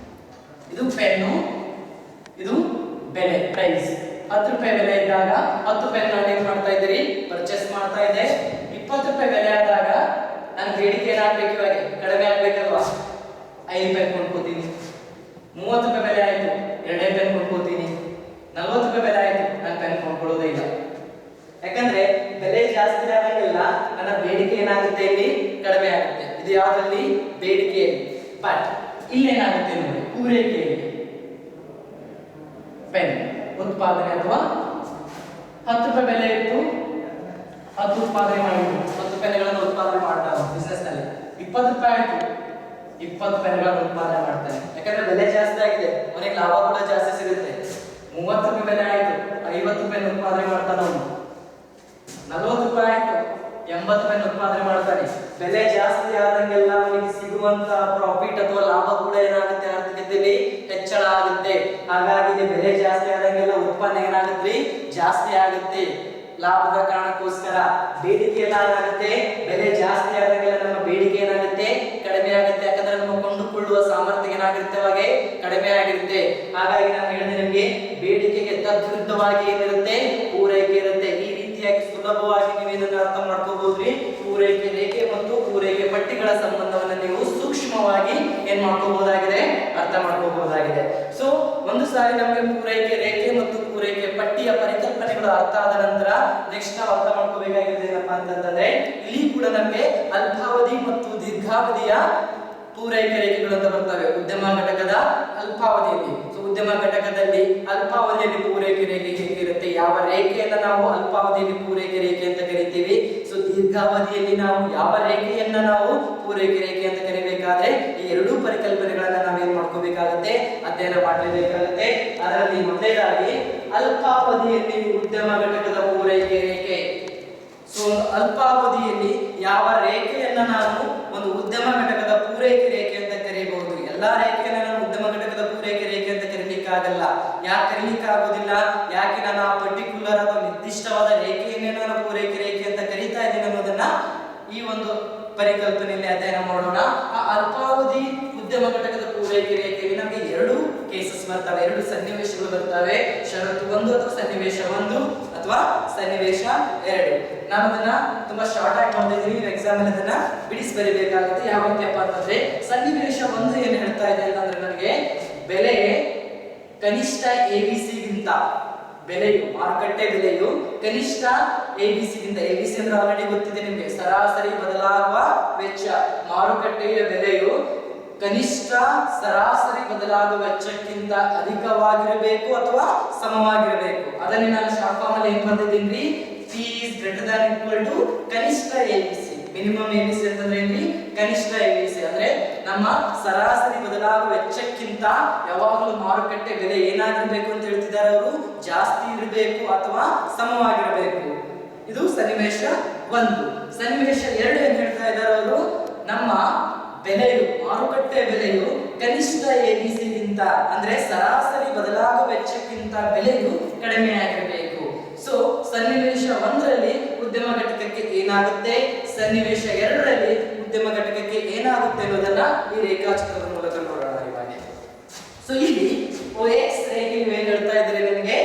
ಇದು ಪೆನ್ನು, ಇದು ಬೆಲೆ, ಪ್ರೈಸ್. 10 ರೂಪಾಯಿ ಬೆಲೆ ಇದ್ದಾಗ 10 ಪೆನ್ ನಾನು ಏನ್ ಮಾಡ್ತಾ ಇದ್ದೀರಿ? ಪರ್ಚೇಸ್ ಮಾಡ್ತಾ ಇದ್ದೆ. 20 ರೂಪಾಯಿ ಬೆಲೆ ಆದಾಗ ನನ್ನ ಬೇಡಿಕೆ ಏನಾಗಬೇಕು? ಇವಾಗ ಕಡಿಮೆ ಆಗ್ಬೇಕಲ್ವಾ? 5 ಪೆನ್ ಕೊಂಡ್ಕೋತೀನಿ. 30 ರೂಪಾಯಿ ಬೆಲೆ ಆಯ್ತು, 2 ಪೆನ್ ಕೊಂಡ್ಕೋತೀನಿ. 40 ರೂಪಾಯಿ ಬೆಲೆ ಆಯ್ತು, ನಾನು ಪೆನ್ ಕೊಂಡ್ಕೊಳ್ಳೋದೇ ಇಲ್ಲ. ಯಾಕಂದ್ರೆ ಬೆಲೆ ಜಾಸ್ತಿ ಆದಾಗೆಲ್ಲ ನನ್ನ ಬೇಡಿಕೆ ಏನಾಗುತ್ತೆ? ಇಲ್ಲಿ ಕಡಿಮೆ ಆಗುತ್ತೆ. ಇದು ಯಾವ್ದ್ರಲ್ಲಿ? ಬೇಡಿಕೆಯಲ್ಲಿ. ಬಟ್ ಇಲ್ಲೇನಾಗುತ್ತೆ ನೋಡಿ, ಪೂರೈಕೆಯಲ್ಲಿ ಪೆನ್ ಉತ್ಪಾದನೆ ಅಥವಾ 10 ರೂಪಾಯಿ ಬೆಲೆ ಇತ್ತು, 10 ಉತ್ಪಾದನೆ ಮಾಡಿದ್ರು, 10 ಪೆನ್ಗಳನ್ನು ಉತ್ಪಾದನೆ ಮಾಡ್ತಾರೆ ಬಿಸ್ನೆಸ್ ನಲ್ಲಿ. 20 ರೂಪಾಯಿ ಆಯ್ತು, 20 ಪೆನ್ಗಳನ್ನು ಉತ್ಪಾದನೆ ಮಾಡ್ತಾನೆ. ಯಾಕಂದ್ರೆ ಬೆಲೆ ಜಾಸ್ತಿ ಆಗಿದೆ, ಅವನಿಗೆ ಲಾಭ ಕೂಡ ಜಾಸ್ತಿ ಸಿಗುತ್ತೆ. 30 ರೂಪಾಯಿ ಬೆಲೆ ಆಯ್ತು, 50 ಪೆನ್ ಉತ್ಪಾದನೆ ಮಾಡ್ತಾನೆ ಅವನು. 40 ರೂಪಾಯಿ ಆಯ್ತು, 80 ಪೆನ್ ಉತ್ಪಾದನೆ ಮಾಡ್ತಾನೆ. ಬೆಲೆ ಜಾಸ್ತಿ ಆದಂಗೆಲ್ಲ ಅವನಿಗೆ ಸಿಗುವಂತ ಪ್ರಾಫಿಟ್ ಅಥವಾ ಲಾಭ ಕೂಡ ಏನಾಗುತ್ತೆ? ಆರ್ಥಿಕತೆಯಲ್ಲಿ ಹೆಚ್ಚಳ ಆಗುತ್ತೆ. ಹಾಗಾಗಿ ಬೆಲೆ ಜಾಸ್ತಿ ಆದಂಗೆಲ್ಲ ಉತ್ಪನ್ನ ಏನಾಗುತ್ತೆ? ಜಾಸ್ತಿ ಆಗುತ್ತೆ. ಲಾಭದ ಕಾರಣಕ್ಕೋಸ್ಕರ ಬೇಡಿಕೆ ಎಲ್ಲ ಏನಾಗುತ್ತೆ? ಬೆಲೆ ಜಾಸ್ತಿ ಆದಂಗೆಲ್ಲ ನಮ್ಮ ಬೇಡಿಕೆ ಏನಾಗುತ್ತೆ? ಕಡಿಮೆ ಆಗುತ್ತೆ. ಯಾಕಂದ್ರೆ ನಮ್ಮ ಕೊಂಡುಕೊಳ್ಳುವ ಸಾಮರ್ಥ್ಯ ಏನಾಗಿರುತ್ತೆ? ಅವಾಗೆ ಕಡಿಮೆ ಆಗಿರುತ್ತೆ. ಹಾಗಾಗಿ ನಾನು ಹೇಳಿದೆ ನಿಮಗೆ, ಬೇಡಿಕೆಗೆ ತದ್ವಿರುದ್ಧವಾಗಿ ಏನಿರುತ್ತೆ? ಪೂರೈಕೆ ಇರುತ್ತೆ. ಈ ರೀತಿಯಾಗಿ ಸುಲಭವಾಗಿ ನೀವು ಇದನ್ನು ಅರ್ಥ ಮಾಡ್ಕೋಬಹುದ್ರಿ. ಪೂರೈಕೆ ರೇಖೆ ಮತ್ತು ಪೂರೈಕೆ ಪಟ್ಟಿಗಳ ಸಂಬಂಧವನ್ನು ನೀವು ಸೂಕ್ಷ್ಮವಾಗಿ ಏನ್ ಮಾಡ್ಕೋಬಹುದಾಗಿದೆ? ಅರ್ಥ ಮಾಡ್ಕೋಬಹುದಾಗಿದೆ. ಸೊ ಒಂದು ಸಾರಿ ನಮಗೆ ಪೂರೈಕೆ ರೇಖೆ ಮತ್ತು ಪೂರೈಕೆ ಪಟ್ಟಿಯ ಪರಿಕಲ್ಪನೆಗಳು ಅರ್ಥ ಆದ ನಂತರ ನೆಕ್ಸ್ಟ್ ನಾವು ಅರ್ಥ ಮಾಡ್ಕೋಬೇಕಾಗಿದೆ ಏನಪ್ಪಾ ಅಂತಂದ್ರೆ, ಇಲ್ಲಿ ಕೂಡ ನಮಗೆ ಅಲ್ಪಾವಧಿ ಮತ್ತು ದೀರ್ಘಾವಧಿಯ ಪೂರೈಕೆ ರೇಖೆಗಳು ಅಂತ ಬರ್ತವೆ. ಉದ್ಯಮ ಘಟಕದ ಅಲ್ಪಾವಧಿಯಲ್ಲಿ, ಸೊ ಉದ್ಯಮ ಘಟಕದಲ್ಲಿ ಅಲ್ಪಾವಧಿಯಲ್ಲಿ ಪೂರೈಕೆ ರೇಖೆ ಹೇಗಿರುತ್ತೆ? ಯಾವ ರೇಖೆಯನ್ನ ನಾವು ಅಲ್ಪಾವಧಿಯಲ್ಲಿ ಪೂರೈಕೆ ರೇಖೆ ಅಂತ ಕರಿತೀವಿ? ಸೊ ದೀರ್ಘಾವಧಿಯಲ್ಲಿ ನಾವು ಯಾವ ರೇಖೆಯನ್ನ ನಾವು ಪೂರೈಕೆ ರೇಖೆ ಅಂತ ಕರಿಬೇಕು? ಪಡೆಯಬೇಕಾದ್ರೆ ಈ ಎರಡೂ ಪರಿಕಲ್ಪನೆಗಳನ್ನ ನಾವೇನ್ ಮಾಡ್ಕೋಬೇಕಾಗುತ್ತೆ, ಅಧ್ಯಯನ ಮಾಡಲೇಬೇಕಾಗುತ್ತೆ. ಅದರಲ್ಲಿ ಮೊದಲನೇದಾಗಿ ಅಲ್ಪಾವಧಿಯಲ್ಲಿ ಉದ್ಯಮ ಘಟಕದ ಪೂರೈಕೆ ರೇಖೆ. ಸೊ ಅಲ್ಪಾವಧಿಯಲ್ಲಿ ಯಾವ ರೇಖೆಯನ್ನ ನಾವು ಒಂದು ಉದ್ಯಮ ಘಟಕದ ಪೂರೈಕೆ ರೇಖೆ ಅಂತ ಕರೆಯಬಹುದು. ಎಲ್ಲಾ ರೇಖೆಯನ್ನ ನಾನು ಉದ್ಯಮ ಘಟಕದ ಪೂರೈಕೆ ರೇಖೆ ಅಂತ ಕರೀಲಿಕ್ಕಾಗಲ್ಲ. ಯಾಕೆ ಕರೀಲಿಕ್ಕೆ ಆಗೋದಿಲ್ಲ? ಯಾಕೆ ನಾನು ಆ ಪರ್ಟಿಕ್ಯುಲರ್ ಅಥವಾ ನಿರ್ದಿಷ್ಟವಾದ ರೇಖೆಯನ್ನೇ ನಾನು ಪೂರೈಕೆ ರೇಖೆ ಅಂತ ಕರೀತಾ ಇದ್ದೀನಿ ಅನ್ನೋದನ್ನ ಈ ಒಂದು ಪರಿಕಲ್ಪನೆಯಲ್ಲಿ ಅಧ್ಯಯನ ಮಾಡೋಣ. ಆ ಅಲ್ಪಾವಧಿ ಉದ್ಯಮ ಘಟಕದ ಪೂರೈಕೆ ರೇಖೆಯಲ್ಲಿ ನಮಗೆ ಎರಡು ಕೇಸಸ್ ಬರ್ತವೆ, ಎರಡು ಸನ್ನಿವೇಶಗಳು ಬರ್ತವೆ. ಷರತ್ತು 1 ಅಥವಾ ಸನ್ನಿವೇಶ 1 ಅಥವಾ ಸನ್ನಿವೇಶ 2. ನಾನು ಅದನ್ನ ತುಂಬಾ ಶಾರ್ಟ್ ಆಗಿ ಮಾಡ್ತಿದ್ದೀನಿ. ನೀವು ಎಕ್ಸಾಮ್ ಅಲ್ಲಿ ಅದನ್ನ ಬಿಡಿಸಿ ಬರೀಬೇಕಾಗುತ್ತೆ. ಯಾವ ರೀತಿಯಪ್ಪ ಅಂತಂದ್ರೆ ಸನ್ನಿವೇಶ 1 ಏನ್ ಹೇಳ್ತಾ ಇದೆ ಅಂತಂದ್ರೆ ನನಗೆ ಬೆಲೆ ಕನಿಷ್ಠ ಎಬಿಸಿ ಗಿಂತ ಬೆಲೆಯು ಮಾರುಕಟ್ಟೆ ಬೆಲೆಯು ಕನಿಷ್ಠ ಎಬಿಸಿ ಗಿಂತ, ಎಬಿಸಿ ಅಂದ್ರೆ ಆಲ್ರೆಡಿ ಗೊತ್ತಿದೆ ನಿಮಗೆ, ಸರಾಸರಿ ಬದಲಾಗುವ ವೆಚ್ಚ. ಮಾರುಕಟ್ಟೆಯ ಬೆಲೆಯು ಕನಿಷ್ಠ ಸರಾಸರಿ ಬದಲಾಗುವ ವೆಚ್ಚಕ್ಕಿಂತ ಅಧಿಕವಾಗಿರಬೇಕು ಅಥವಾ ಸಮವಾಗಿರಬೇಕು. ಅದನ್ನೇ ನಾನು ಶಾರ್ಟ್ ಫಾರ್ಮ್ ಅಲ್ಲಿ ಏನ್ ಬರ್ತಿದ್ದೀನಿ, P is greater than equal to ಕನಿಷ್ಠ ಎಬಿಸಿ. ಮಿನಿಮಮ್ ಎಬಿಸಿ ಅಂತಂದ್ರೆ ಏನ್ರಿ, ಕನಿಷ್ಠ ಎಬಿಸಿ ಅಂದ್ರೆ ನಮ್ಮ ಸರಾಸರಿ ಬದಲಾಗುವ ವೆಚ್ಚಕ್ಕಿಂತ ಯಾವಾಗಲೂ ಮಾರುಕಟ್ಟೆ ಬೆಲೆ ಏನಾಗಿರ್ಬೇಕು ಅಂತ ಹೇಳ್ತಿದ್ದಾರೆ ಅವರು, ಜಾಸ್ತಿ ಇರಬೇಕು ಅಥವಾ ಸಮವಾಗಿರಬೇಕು. ಇದು ಸನ್ನಿವೇಶ 1. ಸನ್ನಿವೇಶ 2 ಏನ್ ಹೇಳ್ತಾ ಇದ್ದಾರೆ ಅವರು, ನಮ್ಮ ಬೆಲೆಯು ಮಾರುಕಟ್ಟೆ ಬೆಲೆಯು ಕನಿಷ್ಠ ಎಬಿಸಿ ಗಿಂತ ಅಂದ್ರೆ ಸರಾಸರಿ ಬದಲಾಗುವ ವೆಚ್ಚಕ್ಕಿಂತ ಬೆಲೆಯು ಕಡಿಮೆಯಾಗಿರಬೇಕು. ಸೊ ಸನ್ನಿವೇಶ 1ರಲ್ಲಿ ಉದ್ಯಮ ಘಟಕಕ್ಕೆ ಏನಾಗುತ್ತೆ, ಸನ್ನಿವೇಶ 2ರಲ್ಲಿ ಉದ್ಯಮ ಘಟಕಕ್ಕೆ ಏನಾಗುತ್ತೆ ಅನ್ನೋದನ್ನ ಈ ರೇಖಾಚಿತ್ರದ ಮೂಲಕ ನೋಡೋಣ ಇವಾಗ. ಸೊ ಇಲ್ಲಿ OX ರೇಖೆಯು ಏನ್ ಹೇಳ್ತಾ ಇದ್ರೆ ನನಗೆ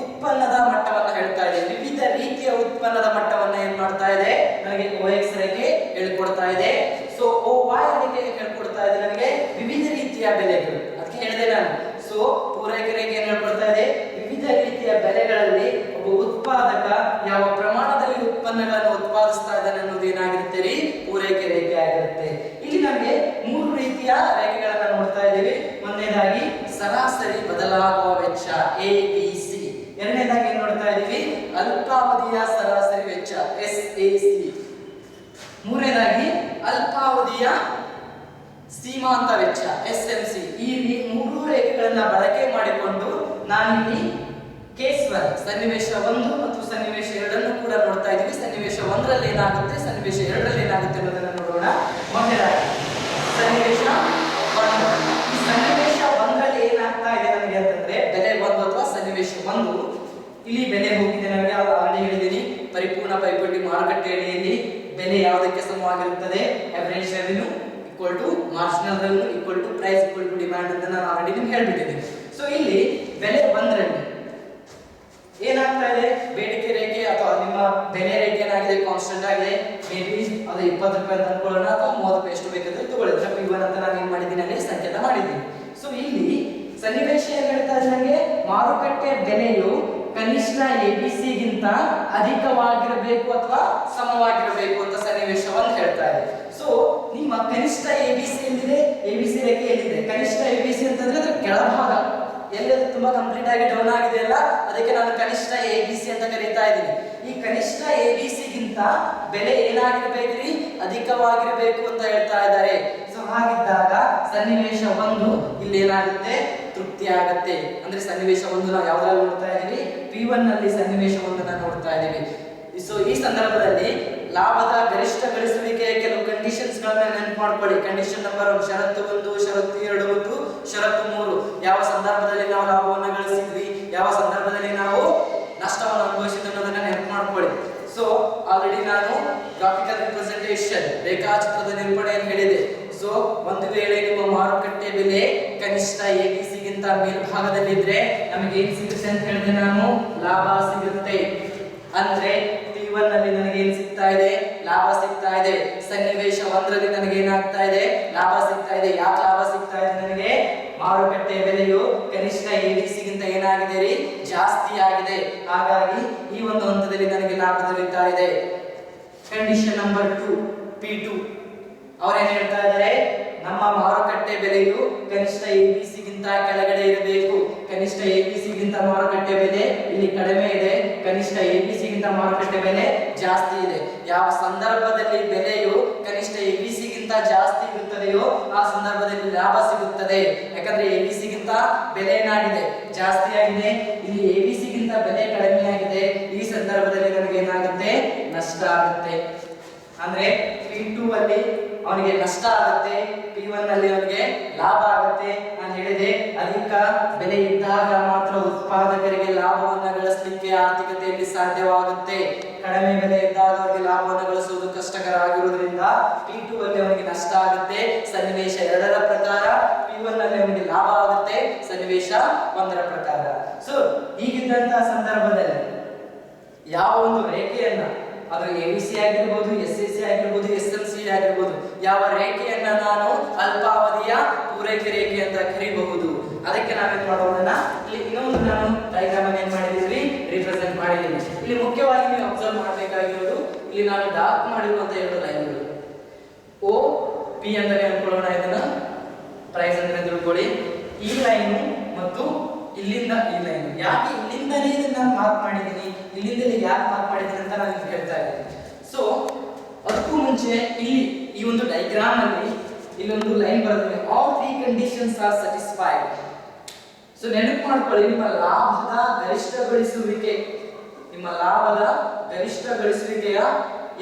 ಉತ್ಪನ್ನದ ಮಟ್ಟವನ್ನ ಹೇಳ್ತಾ ಇದೆ. ವಿವಿಧ ರೀತಿಯ ಉತ್ಪನ್ನದ ಮಟ್ಟವನ್ನ ಏನ್ ಮಾಡ್ತಾ ಇದೆ ನನಗೆ OX ರೇಖೆ ಹೇಳ್ಕೊಡ್ತಾ ಇದೆ. ಸೊ OY ರೇಖೆ ಹೇಳ್ಕೊಡ್ತಾ ಇದೆ ನನಗೆ ವಿವಿಧ ರೀತಿಯ ಬೆಲೆಗಳು. ಅದಕ್ಕೆ ಹೇಳಿದೆ ನಾನು. ಸೊ ಪೂರೈಕೆ ರೇಖೆ ಏನ್ ಹೇಳ್ಕೊಡ್ತಾ ಇದೆ, ವಿವಿಧ ರೀತಿಯ ಬೆಲೆಗಳಲ್ಲಿ ಒಬ್ಬ ಉತ್ಪಾದಕ ಯಾವ ಪ್ರಮಾಣದಲ್ಲಿ ಉತ್ಪನ್ನಗಳನ್ನು ಉತ್ಪಾದಿಸ್ತಾ ಇದ್ದಾನೆ ಅನ್ನೋದು ಏನಾಗಿರುತ್ತೆ ರೀ, ಪೂರೈಕೆ ರೇಖೆ ಆಗಿರುತ್ತೆ. ಇಲ್ಲಿ ನಮಗೆ 3 ರೀತಿಯ ರೇಖೆಗಳನ್ನ ನೋಡ್ತಾ ಇದ್ದೀವಿ. ಮೊದಲನೇದಾಗಿ ಸರಾಸರಿ ಬದಲಾಗುವ ವೆಚ್ಚ ABC. ಎರಡನೇದಾಗಿ ಏನ್ ನೋಡ್ತಾ ಇದ್ದೀವಿ, ಅಲ್ಪಾವಧಿಯ ಸರಾಸರಿ ವೆಚ್ಚ SAC. ಮೂರನೇದಾಗಿ ಅಲ್ಪಾವಧಿಯ ಸೀಮಾಂತ ವೆಚ್ಚ SMC. ಈ 3 ರೇಖೆಗಳನ್ನ ಬಳಕೆ ಮಾಡಿಕೊಂಡು ನಾನಿಲ್ಲಿ ಕೇಸ್ 1 ಸನ್ನಿವೇಶ 1 ಮತ್ತು ಸನ್ನಿವೇಶ 2 ಕೂಡ ನೋಡ್ತಾ ಇದ್ದೀವಿ. ಸನ್ನಿವೇಶ 1ರಲ್ಲಿ ಏನಾಗುತ್ತೆ, ಸನ್ನಿವೇಶ 2ರಲ್ಲಿ ಏನಾಗುತ್ತೆ ಅನ್ನೋದನ್ನ ನೋಡೋಣ. ಮೊದಲನೇದಾಗಿ ಸನ್ನಿವೇಶ 1. ಈ ಸನ್ನಿವೇಶ 1ರಲ್ಲಿ ಏನಾಗ್ತಾ ಇದೆ ನನಗೆ ಅಂತಂದ್ರೆ ಬೆಲೆ 1 ಅಥವಾ ಸನ್ನಿವೇಶ 1 ಇಲ್ಲಿ ಬೆಲೆ ಹೋಗಿದೆ ನನಗೆ ಆಲ್ರೆಡಿ ಹೇಳಿದ್ದೀನಿ. ಪರಿಪೂರ್ಣ ಪೈಪೋಟಿ ಮಾರುಕಟ್ಟೆ ಅಡಿಯಲ್ಲಿ ಬೆಲೆ ಯಾವುದಕ್ಕೆ ಸಮವಾಗಿರುತ್ತದೆ, average revenue equal to marginal revenue equal to price equal to demand ಅಂತ ನಾನು ಆಲ್ರೆಡಿ ನಿಮ್ಗೆ ಹೇಳ್ಬಿಟ್ಟಿದ್ದೀನಿ. ಸೊ ಇಲ್ಲಿ ಬೆಲೆ 1ರಲ್ಲಿ ಏನಾಗ್ತಾ ಇದೆ, ಬೇಡಿಕೆ ರೇಖೆ ಅಥವಾ ನಿಮ್ಮ ಬೆಲೆ ರೇಖೆ ಏನಾಗಿದೆ, ಕಾನ್ಸ್ಟೆಂಟ್ ಆಗಿದೆ. ಮೇ ಬಿ ಅದು 20 ರೂಪಾಯಿ ಅಂತ ಅನ್ಕೊಳ್ಳೋಣ ಅಥವಾ 30 ರೂಪಾಯಿ ಎಷ್ಟು ಬೇಕಾದ್ರೆ ತಗೊಳ್ಳಿದ್ರೆ P1 ಅಂತ ನಾನು ಏನ್ ಮಾಡಿದ್ದೀನಿ ಅಲ್ಲಿ ಸಂಕೇತ ಮಾಡಿದ್ದೀನಿ. ಸೊ ಇಲ್ಲಿ ಸನ್ನಿವೇಶ ಏನ್ ಹೇಳ್ತಾ ಇದೆ ನನಗೆ, ಮಾರುಕಟ್ಟೆ ಬೆಲೆಯು ಕನಿಷ್ಠ ಎಬಿಸಿ ಗಿಂತ ಅಧಿಕವಾಗಿರಬೇಕು ಅಥವಾ ಸಮವಾಗಿರಬೇಕು ಅಂತ ಸನ್ನಿವೇಶ 1 ಹೇಳ್ತಾ ಇದೆ. ಸೊ ನಿಮ್ಮ ಕನಿಷ್ಠ ಎಬಿಸಿ ಎಲ್ಲಿದೆ, ಎಬಿಸಿ ರೇಖೆ ಎಲ್ಲಿದೆ, ಕನಿಷ್ಠ ಎಬಿಸಿ ಅಂತಂದ್ರೆ ಅದರ ಕೆಳಭಾಗ ಎಲ್ಲಿ ತುಂಬಾ ಕಂಪ್ಲೀಟ್ ಆಗಿ ಡೌನ್ ಆಗಿದೆ ಅಲ್ಲ, ಅದಕ್ಕೆ ನಾನು ಕನಿಷ್ಠ ಎಬಿಸಿ ಅಂತ ಕರೀತಾ ಇದ್ದೀನಿ. ಈ ಕನಿಷ್ಠ ಎಬಿಸಿ ಗಿಂತ ಬೆಲೆ ಏನಾಗಿರ್ಬೇಕ್ರಿ, ಅಧಿಕವಾಗಿರಬೇಕು ಅಂತ ಹೇಳ್ತಾ ಇದ್ದಾರೆ. ಸೊ ಹಾಗಿದ್ದಾಗ ಸನ್ನಿವೇಶ 1 ಇಲ್ಲಿ ಏನಾಗುತ್ತೆ, ತೃಪ್ತಿ ಆಗುತ್ತೆ. ಅಂದ್ರೆ ಸನ್ನಿವೇಶ 1 ನಾವು ಯಾವ್ದ್ರಲ್ಲಿ ನೋಡ್ತಾ ಇದೀವಿ, P1 ನಲ್ಲಿ ಸನ್ನಿವೇಶ 1 ನೋಡ್ತಾ ಇದೀವಿ. ಸೊ ಈ ಸಂದರ್ಭದಲ್ಲಿ ಲಾಭದ ಗರಿಷ್ಠ ಗಳಿಸುವಿಕೆಯ ಕೆಲವು ಕಂಡೀಷನ್ಸ್ ಗಳನ್ನ ನೆನಪು ಮಾಡ್ಕೊಳ್ಳಿ. ಕಂಡೀಷನ್ ನಂಬರ್ 1 ಷರತ್ತು 1, ಷರತ್ತು 2 ಮತ್ತು ಷರತ್ತು 3. ಯಾವ ಸಂದರ್ಭದಲ್ಲಿ ನಾವು ಲಾಭವನ್ನು ಗಳಿಸಿದ್ವಿ, ಯಾವ ಸಂದರ್ಭದಲ್ಲಿ ನಾವು ನಷ್ಟವನ್ನು ಅನುಭವಿಸಿದ್ವಿ ಅನ್ನೋದನ್ನ ನೆನಪು ಮಾಡ್ಕೊಳ್ಳಿ. ಸೊ ಆಲ್ರೆಡಿ ನಾನು ಗ್ರಾಫಿಕಲ್ ರಿಪ್ರೆಸೆಂಟೇಷನ್ ರೇಖಾಚಿತ್ರದ ನಿರೂಪಣೆಯನ್ನು ಹೇಳಿದೆ. ಸೊ ಒಂದು ವೇಳೆ ನಿಮ್ಮ ಮಾರುಕಟ್ಟೆ ಬೆಲೆ ಕನಿಷ್ಠ ಎಬಿಸಿ ಗಿಂತ ಮೇಲ್ಭಾಗದಲ್ಲಿದ್ರೆ ನಮಗೆ ಏನ್ ಸಿಗುತ್ತೆ ಅಂತ ಹೇಳಿದೆ ನಾನು, ಲಾಭ ಸಿಗುತ್ತೆ. ಅಂದ್ರೆ P1 ನಲ್ಲಿ ನನಗೆ ಏನ್ ಸಿಗ್ತಾ ಇದೆ, ಲಾಭ ಸಿಗ್ತಾ ಇದೆ. ಸನ್ನಿವೇಶ 1ರಲ್ಲಿ ನನಗೆ ಏನಾಗ್ತಾ ಇದೆ, ಲಾಭ ಸಿಗ್ತಾ ಇದೆ. ಯಾಕೆ ಲಾಭ ಸಿಗ್ತಾ ಇದೆ ನನಗೆ, ಮಾರುಕಟ್ಟೆ ಬೆಲೆಯು ಕನಿಷ್ಠ ಎಬಿಸಿ ಗಿಂತ ಏನಾಗಿದೆ ರೀ, ಜಾಸ್ತಿ ಆಗಿದೆ. ಹಾಗಾಗಿ ಈ ಒಂದು ಹಂತದಲ್ಲಿ ನನಗೆ ಲಾಭ ದೊರೀತಾ ಇದೆ. ಕಂಡೀಷನ್ ನಂಬರ್ 2 P2 ಅವರೇನ್ ಹೇಳ್ತಾ ಇದ್ದಾರೆ, ನಮ್ಮ ಮಾರುಕಟ್ಟೆ ಬೆಲೆಯು ಕನಿಷ್ಠ ಎಬಿಸಿ ಗಿಂತ ಕೆಳಗಡೆ ಇರಬೇಕು. ಕನಿಷ್ಠ ಎಬಿಸಿ ಗಿಂತ ಮಾರುಕಟ್ಟೆ ಬೆಲೆ ಇಲ್ಲಿ ಕಡಿಮೆ ಇದೆ, ಕನಿಷ್ಠ ಎಬಿಸಿ ಗಿಂತ ಮಾರುಕಟ್ಟೆ ಬೆಲೆ ಜಾಸ್ತಿ ಇದೆ. ಯಾವ ಸಂದರ್ಭದಲ್ಲಿ ಬೆಲೆಯು ಕನಿಷ್ಠ ಎಬಿಸಿ ಗಿಂತ ಜಾಸ್ತಿ ಇರುತ್ತದೆಯೋ ಆ ಸಂದರ್ಭದಲ್ಲಿ ಲಾಭ ಸಿಗುತ್ತದೆ. ಯಾಕಂದ್ರೆ ABC ಗಿಂತ ಬೆಲೆ ಏನಾಗಿದೆ, ಜಾಸ್ತಿ ಆಗಿದೆ. ಇಲ್ಲಿ ABC ಗಿಂತ ಬೆಲೆ ಕಡಿಮೆ ಆಗಿದೆ. ಈ ಸಂದರ್ಭದಲ್ಲಿ ನಮಗೆ ಏನಾಗುತ್ತೆ, ನಷ್ಟ ಆಗುತ್ತೆ. ಅಂದ್ರೆ P2 ಅಲ್ಲಿ ಅವನಿಗೆ ನಷ್ಟ ಆಗುತ್ತೆ, P1 ಅಲ್ಲಿ ಅವನಿಗೆ ಲಾಭ ಆಗುತ್ತೆ. ನಾನು ಹೇಳಿದೆ, ಅಧಿಕ ಬೆಲೆ ಇದ್ದಾಗ ಮಾತ್ರ ಉತ್ಪಾದಕರಿಗೆ ಲಾಭವನ್ನು ಗಳಿಸಲಿಕ್ಕೆ ಆರ್ಥಿಕತೆಯಲ್ಲಿ ಸಾಧ್ಯವಾಗುತ್ತೆ. ಕಡಿಮೆ ಬೆಲೆ ಇದ್ದಾಗ ಅವರಿಗೆ ಲಾಭವನ್ನು ಗಳಿಸುವುದು ಕಷ್ಟಕರ ಆಗಿರುವುದರಿಂದ P2 ಅಲ್ಲಿ ಅವನಿಗೆ ನಷ್ಟ ಆಗುತ್ತೆ. ಸನ್ನಿವೇಶ 2ರ ಪ್ರಕಾರ P1 ಅಲ್ಲಿ ಅವನಿಗೆ ಲಾಭ ಆಗುತ್ತೆ, ಸನ್ನಿವೇಶ 1ರ ಪ್ರಕಾರ. ಸೊ ಹೀಗಿದ್ದಂತಹ ಸಂದರ್ಭದಲ್ಲಿ ಯಾವ ಒಂದು ರೇಖೆಯನ್ನ, ಅದು ABC ಆಗಿರ್ಬೋದು, SSC ಆಗಿರ್ಬೋದು, SMC ಆಗಿರ್ಬೋದು, ಯಾವ ರೇಖೆಯನ್ನ ನಾನು ಅಲ್ಪಾವಧಿಯ ಪೂರೈಕೆ ರೇಖೆ ಅಂತ ಕರೀಬಹುದು. ಅದಕ್ಕೆ ನಾವೇನ್ ಮಾಡೋಣ, ಇಲ್ಲಿ ಇನ್ನೊಂದು ನಾನು ಡಯಾಗ್ರಾಮ್ ಏನ್ ಮಾಡಿದೀನಿ, ರಿಪ್ರೆಸೆಂಟ್ ಮಾಡಿದ್ದೀನಿ. ಇಲ್ಲಿ ಮುಖ್ಯವಾಗಿ ನೀವು ಅಬ್ಸರ್ವ್ ಮಾಡಬೇಕಾಗಿರೋದು, ಇಲ್ಲಿ ನಾನು ಡಾರ್ಕ್ ಮಾಡಿರುವಂತ 2 ಲೈನ್ಗಳು O P ಅಂದರೆ ಅನ್ಕೊಳ್ಳೋಣ, ಇದನ್ನ ಪ್ರೈಸ್ ಅಂದ್ರೆ ತಿಳ್ಕೊಳ್ಳಿ. ಈ ಲೈನ್ ಮತ್ತು ಇಲ್ಲಿಂದ ಈ ಲೈನ್, ಯಾಕೆ ಇಲ್ಲಿಂದನೇ ಇದನ್ನ ನಾನು ಮಾರ್ಕ್ ಮಾಡಿದ್ದೀನಿ, ಇಲ್ಲಿಂದ ಯಾಕೆ ಮಾರ್ಕ್ ಮಾಡಿದ್ದೀನಿ ಅಂತ ನಾನು ಹೇಳ್ತಾ ಇದ್ದೀನಿ. ಸೊ ಅದಕ್ಕೂ ಮುಂಚೆ ಇಲ್ಲಿ ಈ ಒಂದು ಡಯಾಗ್ರಾಮ್ ಅಲ್ಲಿ ಇಲ್ಲೊಂದು ಲೈನ್ ಬರುತ್ತೆ, all 3 conditions are satisfied. So ನೆನಪು ಮಾಡ್ಕೊಳ್ಳಿ, ನಿಮ್ಮ ಲಾಭದ ಗರಿಷ್ಠಗೊಳಿಸುವಿಕೆ, ನಿಮ್ಮ ಲಾಭದ ಗರಿಷ್ಠಗೊಳಿಸುವಿಕೆಯ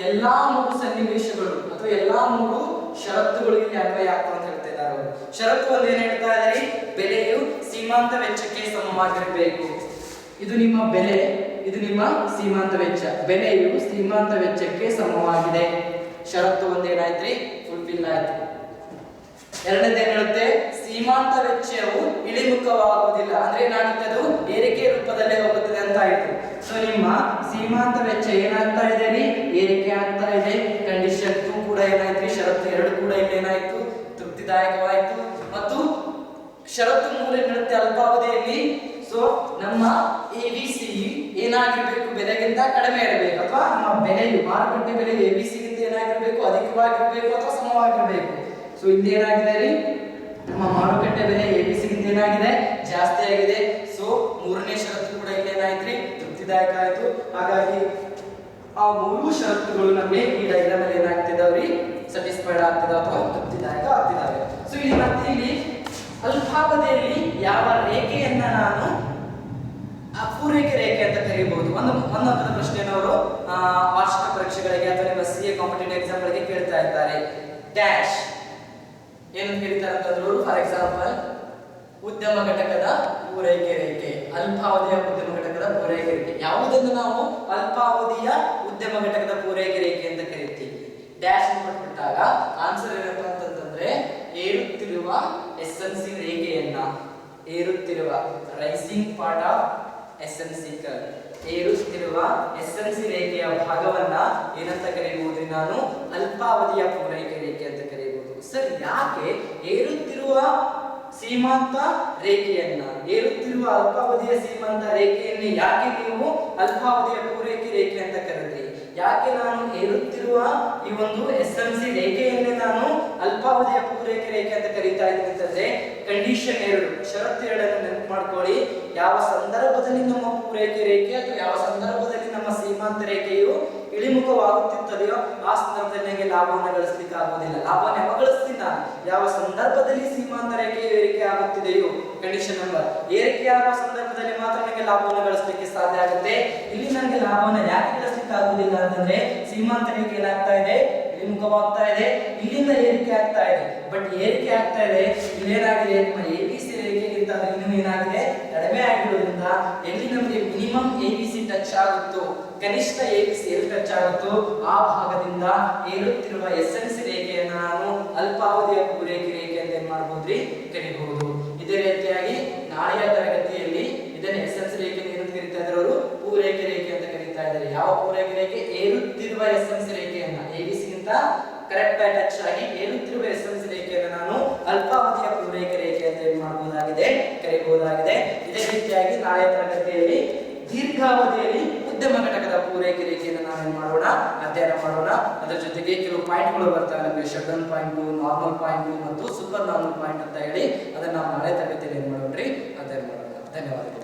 ಎಲ್ಲಾ 3 ಸನ್ನಿವೇಶಗಳು ಅಥವಾ ಎಲ್ಲಾ 3 ಷರತ್ತುಗಳು ಇಲ್ಲಿ ಅನ್ವಯ ಆಗ್ತವೆ ಅಂತ ಹೇಳ್ತಾ ಇದ್ದಾರೆ ಅವರು. ಷರತ್ತು ಒಂದು ಏನ್ ಹೇಳ್ತಾ ಇದ್ದಾರೆ, ಬೆಲೆಯು ಸೀಮಾಂತ ವೆಚ್ಚಕ್ಕೆ ಸಮವಾಗಿರಬೇಕು. ಇದು ನಿಮ್ಮ ಬೆಲೆ, ಇದು ನಿಮ್ಮ ಸೀಮಾಂತ ವೆಚ್ಚ. ಬೆಲೆಯು ಸೀಮಾಂತ ವೆಚ್ಚಕ್ಕೆ ಸಮವಾಗಿದೆ. ಷರತ್ತು ಒಂದೇನಾಯ್ತ್ರಿ, ಫುಲ್ಫಿಲ್ ಆಯ್ತು. ಎರಡನೇದು ಏನ್ ಹೇಳುತ್ತೆ, ಸೀಮಾಂತ ವೆಚ್ಚವು ಇಳಿಮುಖವಾಗುವುದಿಲ್ಲ, ಅಂದ್ರೆ ಏನಾಗುತ್ತೆ, ಅದು ಏರಿಕೆ ರೂಪದಲ್ಲೇ ಹೋಗುತ್ತದೆ ಅಂತ ಆಯ್ತು. ಸೊ ನಿಮ್ಮ ಸೀಮಾಂತ ವೆಚ್ಚ ಏನಾಗ್ತಾ ಇದೆ ರೀ, ಏರಿಕೆ ಆಗ್ತಾ ಇದೆ. ಕಂಡೀಷನ್ 2 ಕೂಡ ಏನಾಯ್ತು, ಷರತ್ತು 2 ಕೂಡ ಇಲ್ಲಿ ಏನಾಯ್ತು, ತೃಪ್ತಿದಾಯಕವಾಯಿತು. ಮತ್ತು ಷರತ್ತು 3 ಏನ್ ಹೇಳುತ್ತೆ, ಅಲ್ಪಾವಧಿಯಲ್ಲಿ ಸೊ ನಮ್ಮ ABC ಏನಾಗಿರ್ಬೇಕು, ಬೆಲೆಗಿಂತ ಕಡಿಮೆ ಇರಬೇಕು, ಅಥವಾ ನಮ್ಮ ಬೆಲೆಯು ಮಾರುಕಟ್ಟೆ ಬೆಲೆ ABC ಗಿಂತ ಏನಾಗಿರ್ಬೇಕು, ಅಧಿಕವಾಗಿರ್ಬೇಕು ಅಥವಾ ಸಮವಾಗಿರ್ಬೇಕು. ಸೊ ಇಲ್ಲಿ ಏನಾಗಿದೆ ರೀ, ನಮ್ಮ ಮಾರುಕಟ್ಟೆ ಬೆಲೆ ABC ಗಿಂತ ಏನಾಗಿದೆ, ಜಾಸ್ತಿ ಆಗಿದೆ. ಸೊ 3ನೇ ಷರತ್ತು ಕೂಡ ಇಲ್ಲಿ ಏನಾಯ್ತ್ರಿ, ತೃಪ್ತಿದಾಯಕ ಆಯ್ತು. ಹಾಗಾಗಿ ಆ 3 ಷರತ್ತುಗಳು ನಮಗೆ ಈ ಡಯಾಗ್ರಾಮ್ ಅಲ್ಲಿ ಏನಾಗ್ತಿದಾವ್ರಿ, ಸ್ಯಾಟಿಸ್ಫೈಡ್ ಆಗ್ತಿದಾವ ಅಥವಾ ತೃಪ್ತಿದಾಯಕ ಆಗ್ತಿದಾವೆ. ಸೊ ಇಲ್ಲಿ ಮತ್ತೆ ಇಲ್ಲಿ ಅಲ್ಪಾವಧಿಯಲ್ಲಿ ಯಾವ ರೇಖೆಯನ್ನ ನಾನು ಪೂರೈಕೆ ರೇಖೆ ಅಂತ ಕರೀಬಹುದು. ಒಂದು ಅಂಕದ ಪ್ರಶ್ನೆಯನ್ನು ವಾರ್ಷಿಕ ಪರೀಕ್ಷೆಗಳಿಗೆ ಅಥವಾ ನಿಮ್ಮ CA ಕಾಂಪಿಟೇಟಿವ್ ಎಕ್ಸಾಮ್ ಗಳಿಗೆ ಕೇಳ್ತಾ ಇದ್ದಾರೆ. ಡ್ಯಾಶ್ ಏನು ಹೇಳ್ತಾರೆ ಅಂತಂದ್ರು, ಫಾರ್ ಎಕ್ಸಾಂಪಲ್ ಉದ್ಯಮ ಘಟಕದ ಪೂರೈಕೆ ರೇಖೆ, ಅಲ್ಪಾವಧಿಯ ಉದ್ಯಮ ಘಟಕದ ಪೂರೈಕೆ ರೇಖೆ. ಯಾವುದನ್ನು ನಾವು ಅಲ್ಪಾವಧಿಯ ಉದ್ಯಮ ಘಟಕದ ಪೂರೈಕೆ ರೇಖೆ ಅಂತ ಕರಿತೀವಿ. ಡ್ಯಾಶ್ ಕೊಟ್ಬಿಟ್ಟಾಗ ಆನ್ಸರ್ ಏನಪ್ಪಾ ಅಂತಂದ್ರೆ, ಏರುತ್ತಿರುವ SMC ರೇಖೆಯನ್ನ, ಏರುತ್ತಿರುವ rising part of SMC curve, ಏರುತ್ತಿರುವ SMC ರೇಖೆಯ ಭಾಗವನ್ನ ಏನಂತ ಕರೆಯಬಹುದು, ನಾನು ಅಲ್ಪಾವಧಿಯ ಪೂರೈಕೆ ರೇಖೆ ಅಂತ ಕರೆಯಬಹುದು. ಸರ್ ಯಾಕೆ ಏರುತ್ತಿರುವ ಸೀಮಾಂತ ರೇಖೆಯನ್ನ, ಏರುತ್ತಿರುವ ಅಲ್ಪಾವಧಿಯ ಸೀಮಾಂತ ರೇಖೆಯನ್ನು ಯಾಕೆ ನೀವು ಅಲ್ಪಾವಧಿಯ ಪೂರೈಕೆ ರೇಖೆ ಅಂತ ಕರೆದ್ರಿ? ಯಾಕೆ ನಾನು ಏರುತ್ತಿರುವ ಈ ಒಂದು SMC ರೇಖೆಯನ್ನೇ ನಾನು ಅಲ್ಪಾವಧಿಯ ಪೂರೈಕೆ ರೇಖೆ ಅಂತ ಕರೀತಾ ಇದ್ದೀನಿ ಅಂತಂದ್ರೆ, ಕಂಡೀಷನ್ 2, ಷರತ್ತು 2 ನೆನಪು ಮಾಡ್ಕೊಳ್ಳಿ. ಯಾವ ಸಂದರ್ಭದಲ್ಲಿ ನಮ್ಮ ಪೂರೈಕೆ ರೇಖೆ ಅಥವಾ ಯಾವ ಸಂದರ್ಭದಲ್ಲಿ ನಮ್ಮ ಸೀಮಾಂತ ರೇಖೆಯು ಇಳಿಮುಖವಾಗುತ್ತಿತ್ತದೆಯೋ ಆ ಸಂದರ್ಭದಲ್ಲಿ ನನಗೆ ಲಾಭವನ್ನು ಗಳಿಸಲಿಕ್ಕೆ ಆಗುವುದಿಲ್ಲ. ಲಾಭವನ್ನು ಯಾವಾಗ ಗಳಿಸ್ತೀನಿ ನಾನು, ಯಾವ ಸಂದರ್ಭದಲ್ಲಿ ಸೀಮಾಂತ ರೇಖೆಯು ಏರಿಕೆ ಆಗುತ್ತಿದೆಯೋ, ಕಂಡೀಷನ್ ನಂಬರ್, ಏರಿಕೆ ಆಗುವ ಸಂದರ್ಭದಲ್ಲಿ ಮಾತ್ರ ನನಗೆ ಲಾಭವನ್ನು ಗಳಿಸಲಿಕ್ಕೆ ಸಾಧ್ಯ ಆಗುತ್ತೆ. ಇಲ್ಲಿ ನನಗೆ ಲಾಭವನ್ನು ಯಾಕೆ ಗಳಿಸಲಿಕ್ಕೆ ಆಗುವುದಿಲ್ಲ ಅಂತಂದ್ರೆ, ಸೀಮಾಂತ ರೇಖೆ ಏನಾಗ್ತಾ ಇದೆ, ಇಳಿಮುಖವಾಗ್ತಾ ಇದೆ. ಇಲ್ಲಿಂದ ಏರಿಕೆ ಆಗ್ತಾ ಇದೆ, ಬಟ್ ಏರಿಕೆ ಆಗ್ತಾ ಇದೆ, ಇಲ್ಲೇನಾಗಿದೆ, ನಿಮ್ಮ ABC ರೇಖೆಗಿಂತ ಇನ್ನೂ ಏನಾಗಿದೆ, ಕಡಿಮೆ ಆಗಿರೋದ್ರಿಂದ ಎಲ್ಲಿ ನಮಗೆ ಮಿನಿಮಮ್ ABC ಟಚ್ ಆಗುತ್ತೋ, ಕನಿಷ್ಠ ABC ಎಲ್ಲಿ ಟಚ್ ಆಗುತ್ತೋ ಆ ಭಾಗದಿಂದ ಏರುತ್ತಿರುವ SMC ರೇಖೆಯನ್ನು ನಾನು ಅಲ್ಪಾವಧಿಯ ಪೂರೈಕೆ ರೇಖೆ ಅಂತ ಏನ್ ಮಾಡಬಹುದ್ರಿ, ಕರಿಬಹುದು. ಇದೇ ರೀತಿಯಾಗಿ ನಾಳೆಯ ತರಗತಿಯಲ್ಲಿ ಇದನ್ನ SMC ರೇಖೆ ಏನಂತ ಕರೀತಾ ಇದ್ದಾರೆ ಅವರು, ಪೂರೈಕೆ ರೇಖೆ ಅಂತ ಕರೀತಾ ಇದ್ದಾರೆ. ಯಾವ ಪೂರೈಕೆ ರೇಖೆ, ಏರುತ್ತಿರುವ SMC ರೇಖೆಯನ್ನ ABC ಗಿಂತ ಕರೆಕ್ಟ್ ಆಗಿ ಟಚ್ ಆಗಿ ಏರುತ್ತಿರುವ SMC ರೇಖೆಯನ್ನು ನಾನು ಅಲ್ಪಾವಧಿಯ ಪೂರೈಕೆ ರೇಖೆ ಅಂತ ಏನ್ ಮಾಡಬಹುದಾಗಿದೆ, ಕರೆಯಬಹುದಾಗಿದೆ. ಇದೇ ರೀತಿಯಾಗಿ ನಾಳೆಯ ತರಗತಿಯಲ್ಲಿ ದೀರ್ಘಾವಧಿಯಲ್ಲಿ ಉದ್ಯಮ ಘಟಕದ ಪೂರೈಕೆ ರೇಖೆಯನ್ನು ನಾವೇನ್ ಮಾಡೋಣ, ಅಧ್ಯಯನ ಮಾಡೋಣ. ಅದರ ಜೊತೆಗೆ ಕೆಲವು ಪಾಯಿಂಟ್ಗಳು ಬರ್ತವೆ ನಮಗೆ, shut down point, normal point ಮತ್ತು ಸೂಪರ್ ನಾರ್ಮಲ್ ಪಾಯಿಂಟ್ ಅಂತ ಹೇಳಿ, ಅದನ್ನ ನಾವು ನಾಳೆ ತರಗತಿಯಲ್ಲಿ ಏನ್ ಮಾಡೋಣ್ರಿ, ಅಧ್ಯಯನ ಮಾಡೋಣ. ಧನ್ಯವಾದ.